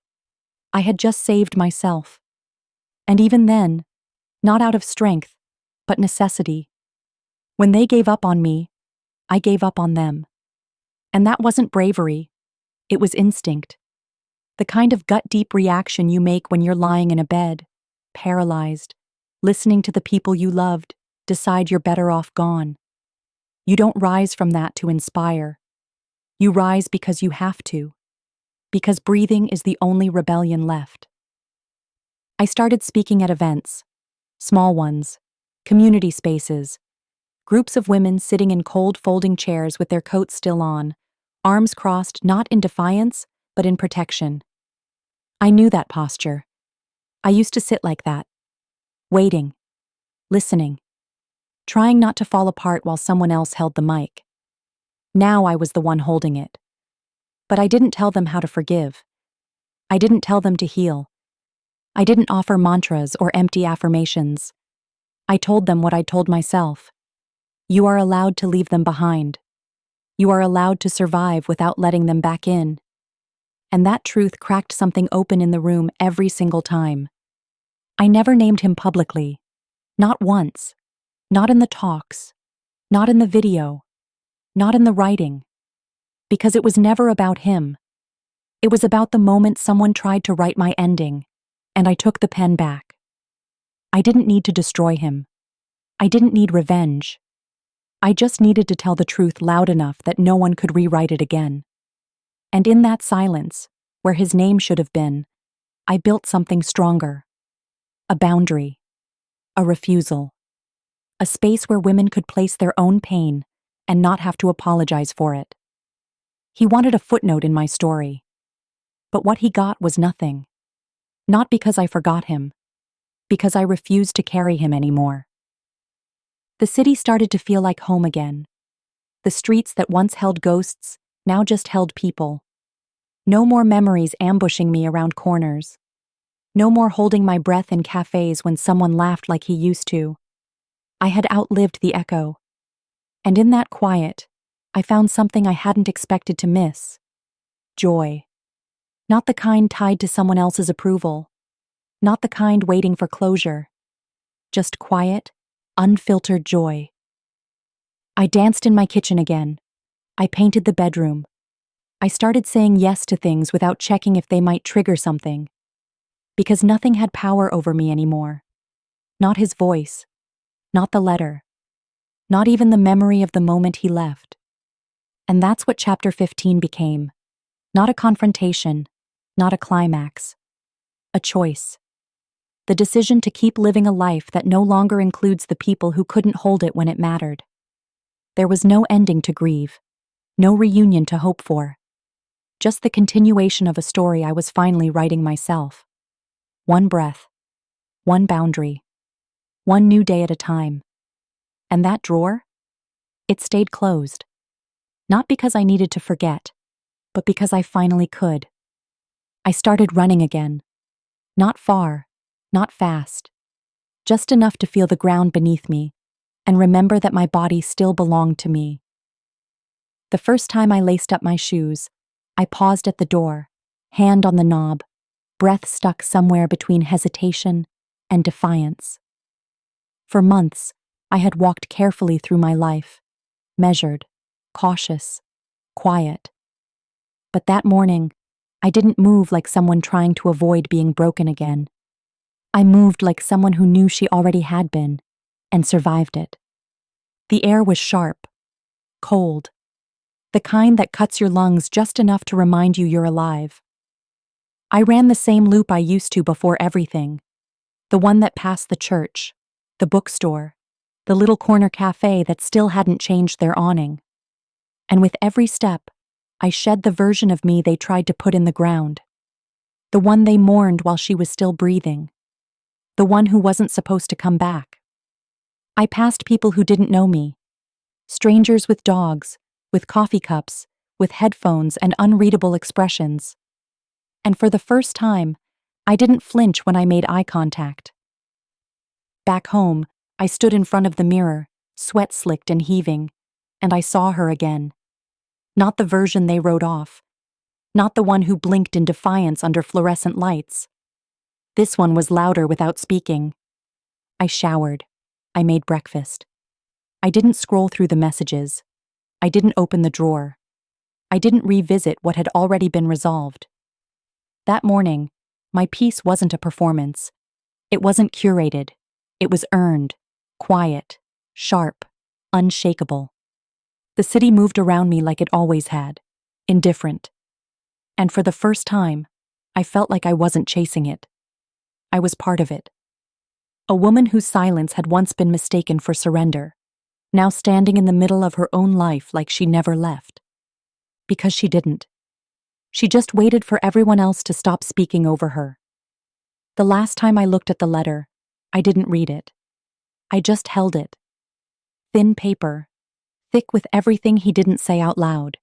I had just saved myself. And even then, not out of strength, but necessity. When they gave up on me, I gave up on them. And that wasn't bravery, it was instinct. The kind of gut-deep reaction you make when you're lying in a bed, paralyzed, listening to the people you loved decide you're better off gone. You don't rise from that to inspire. You rise because you have to. Because breathing is the only rebellion left. I started speaking at events, small ones, community spaces, groups of women sitting in cold folding chairs with their coats still on, arms crossed not in defiance, but in protection. I knew that posture. I used to sit like that, waiting, listening, trying not to fall apart while someone else held the mic. Now I was the one holding it. But I didn't tell them how to forgive. I didn't tell them to heal. I didn't offer mantras or empty affirmations. I told them what I told myself. You are allowed to leave them behind. You are allowed to survive without letting them back in. And that truth cracked something open in the room every single time. I never named him publicly. Not once. Not in the talks. Not in the video. Not in the writing. Because it was never about him. It was about the moment someone tried to write my ending, and I took the pen back. I didn't need to destroy him. I didn't need revenge. I just needed to tell the truth loud enough that no one could rewrite it again. And in that silence, where his name should have been, I built something stronger. A boundary. A refusal. A space where women could place their own pain and not have to apologize for it. He wanted a footnote in my story. But what he got was nothing. Not because I forgot him. Because I refused to carry him anymore. The city started to feel like home again. The streets that once held ghosts now just held people. No more memories ambushing me around corners. No more holding my breath in cafes when someone laughed like he used to. I had outlived the echo. And in that quiet, I found something I hadn't expected to miss. Joy. Not the kind tied to someone else's approval. Not the kind waiting for closure. Just quiet, unfiltered joy. I danced in my kitchen again. I painted the bedroom. I started saying yes to things without checking if they might trigger something. Because nothing had power over me anymore. Not his voice. Not the letter. Not even the memory of the moment he left. And that's what chapter 15 became. Not a confrontation. Not a climax. A choice. The decision to keep living a life that no longer includes the people who couldn't hold it when it mattered. There was no ending to grieve. No reunion to hope for. Just the continuation of a story I was finally writing myself. One breath. One boundary. One new day at a time. And that drawer? It stayed closed. Not because I needed to forget, but because I finally could. I started running again. Not far, not fast. Just enough to feel the ground beneath me and remember that my body still belonged to me. The first time I laced up my shoes, I paused at the door, hand on the knob, breath stuck somewhere between hesitation and defiance. For months, I had walked carefully through my life, measured, cautious, quiet. But that morning, I didn't move like someone trying to avoid being broken again. I moved like someone who knew she already had been, and survived it. The air was sharp, cold, the kind that cuts your lungs just enough to remind you you're alive. I ran the same loop I used to before everything, the one that passed the church, the bookstore, the little corner cafe that still hadn't changed their awning. And with every step, I shed the version of me they tried to put in the ground. The one they mourned while she was still breathing. The one who wasn't supposed to come back. I passed people who didn't know me. Strangers with dogs, with coffee cups, with headphones and unreadable expressions. And for the first time, I didn't flinch when I made eye contact. Back home, I stood in front of the mirror, sweat slicked and heaving, and I saw her again. Not the version they wrote off. Not the one who blinked in defiance under fluorescent lights. This one was louder without speaking. I showered. I made breakfast. I didn't scroll through the messages. I didn't open the drawer. I didn't revisit what had already been resolved. That morning, my peace wasn't a performance. It wasn't curated. It was earned, quiet, sharp, unshakable. The city moved around me like it always had, indifferent. And for the first time, I felt like I wasn't chasing it. I was part of it. A woman whose silence had once been mistaken for surrender, now standing in the middle of her own life like she never left. Because she didn't. She just waited for everyone else to stop speaking over her. The last time I looked at the letter, I didn't read it. I just held it. Thin paper, thick with everything he didn't say out loud.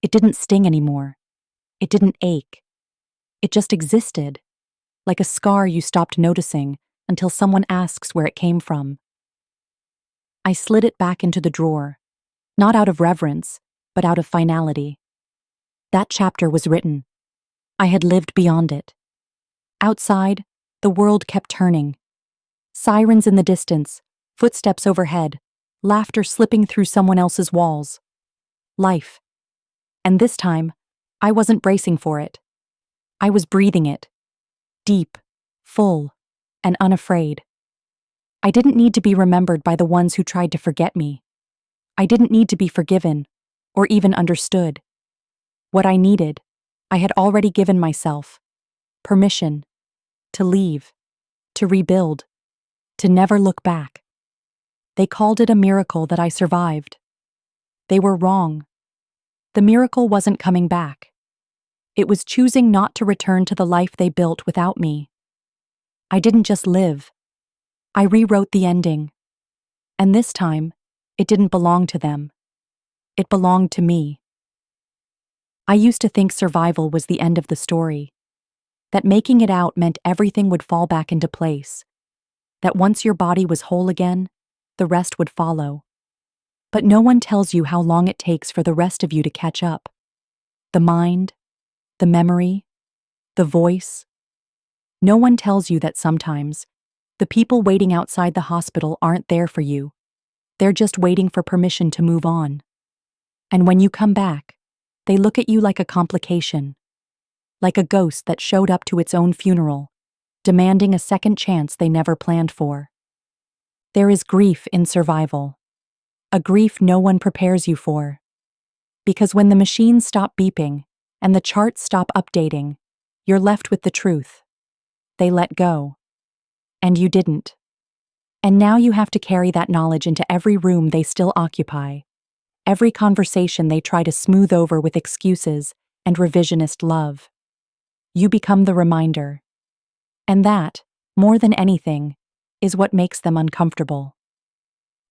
It didn't sting anymore. It didn't ache. It just existed, like a scar you stopped noticing until someone asks where it came from. I slid it back into the drawer, not out of reverence, but out of finality. That chapter was written. I had lived beyond it. Outside, the world kept turning. Sirens in the distance, footsteps overhead, laughter slipping through someone else's walls. Life. And this time, I wasn't bracing for it. I was breathing it. Deep, full, and unafraid. I didn't need to be remembered by the ones who tried to forget me. I didn't need to be forgiven, or even understood. What I needed, I had already given myself. Permission. To leave. To rebuild. To never look back. They called it a miracle that I survived. They were wrong. The miracle wasn't coming back. It was choosing not to return to the life they built without me. I didn't just live. I rewrote the ending. And this time, it didn't belong to them. It belonged to me. I used to think survival was the end of the story. That making it out meant everything would fall back into place. That once your body was whole again, the rest would follow. But no one tells you how long it takes for the rest of you to catch up. The mind, the memory, the voice. No one tells you that sometimes, the people waiting outside the hospital aren't there for you. They're just waiting for permission to move on. And when you come back, they look at you like a complication. Like a ghost that showed up to its own funeral, demanding a second chance they never planned for. There is grief in survival. A grief no one prepares you for. Because when the machines stop beeping and the charts stop updating, you're left with the truth. They let go. And you didn't. And now you have to carry that knowledge into every room they still occupy, every conversation they try to smooth over with excuses and revisionist love. You become the reminder. And that, more than anything, is what makes them uncomfortable.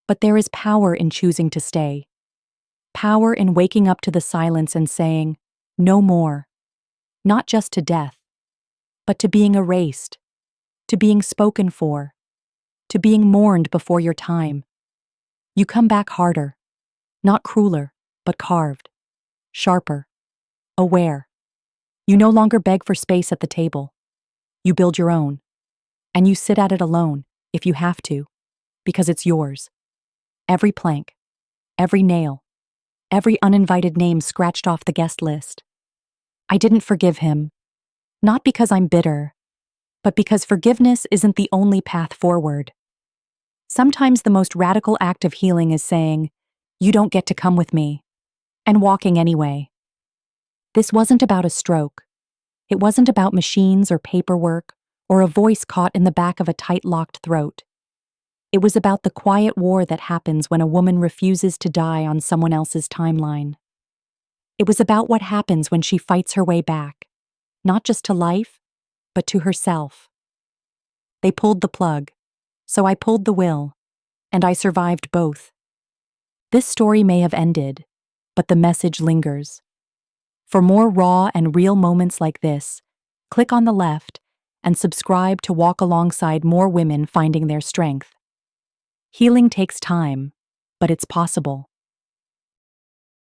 But there is power in choosing to stay. Power in waking up to the silence and saying, no more. Not just to death, but to being erased, to being spoken for, to being mourned before your time. You come back harder, not crueler, but carved, sharper, aware. You no longer beg for space at the table. You build your own, and you sit at it alone, if you have to, because it's yours. Every plank, every nail, every uninvited name scratched off the guest list. I didn't forgive him, not because I'm bitter, but because forgiveness isn't the only path forward. Sometimes the most radical act of healing is saying, you don't get to come with me, and walking anyway. This wasn't about a stroke. It wasn't about machines or paperwork or a voice caught in the back of a tight-locked throat. It was about the quiet war that happens when a woman refuses to die on someone else's timeline. It was about what happens when she fights her way back, not just to life, but to herself. They pulled the plug, so I pulled the will, and I survived both. This story may have ended, but the message lingers. For more raw and real moments like this, click on the left and subscribe to walk alongside more women finding their strength. Healing takes time, but it's possible.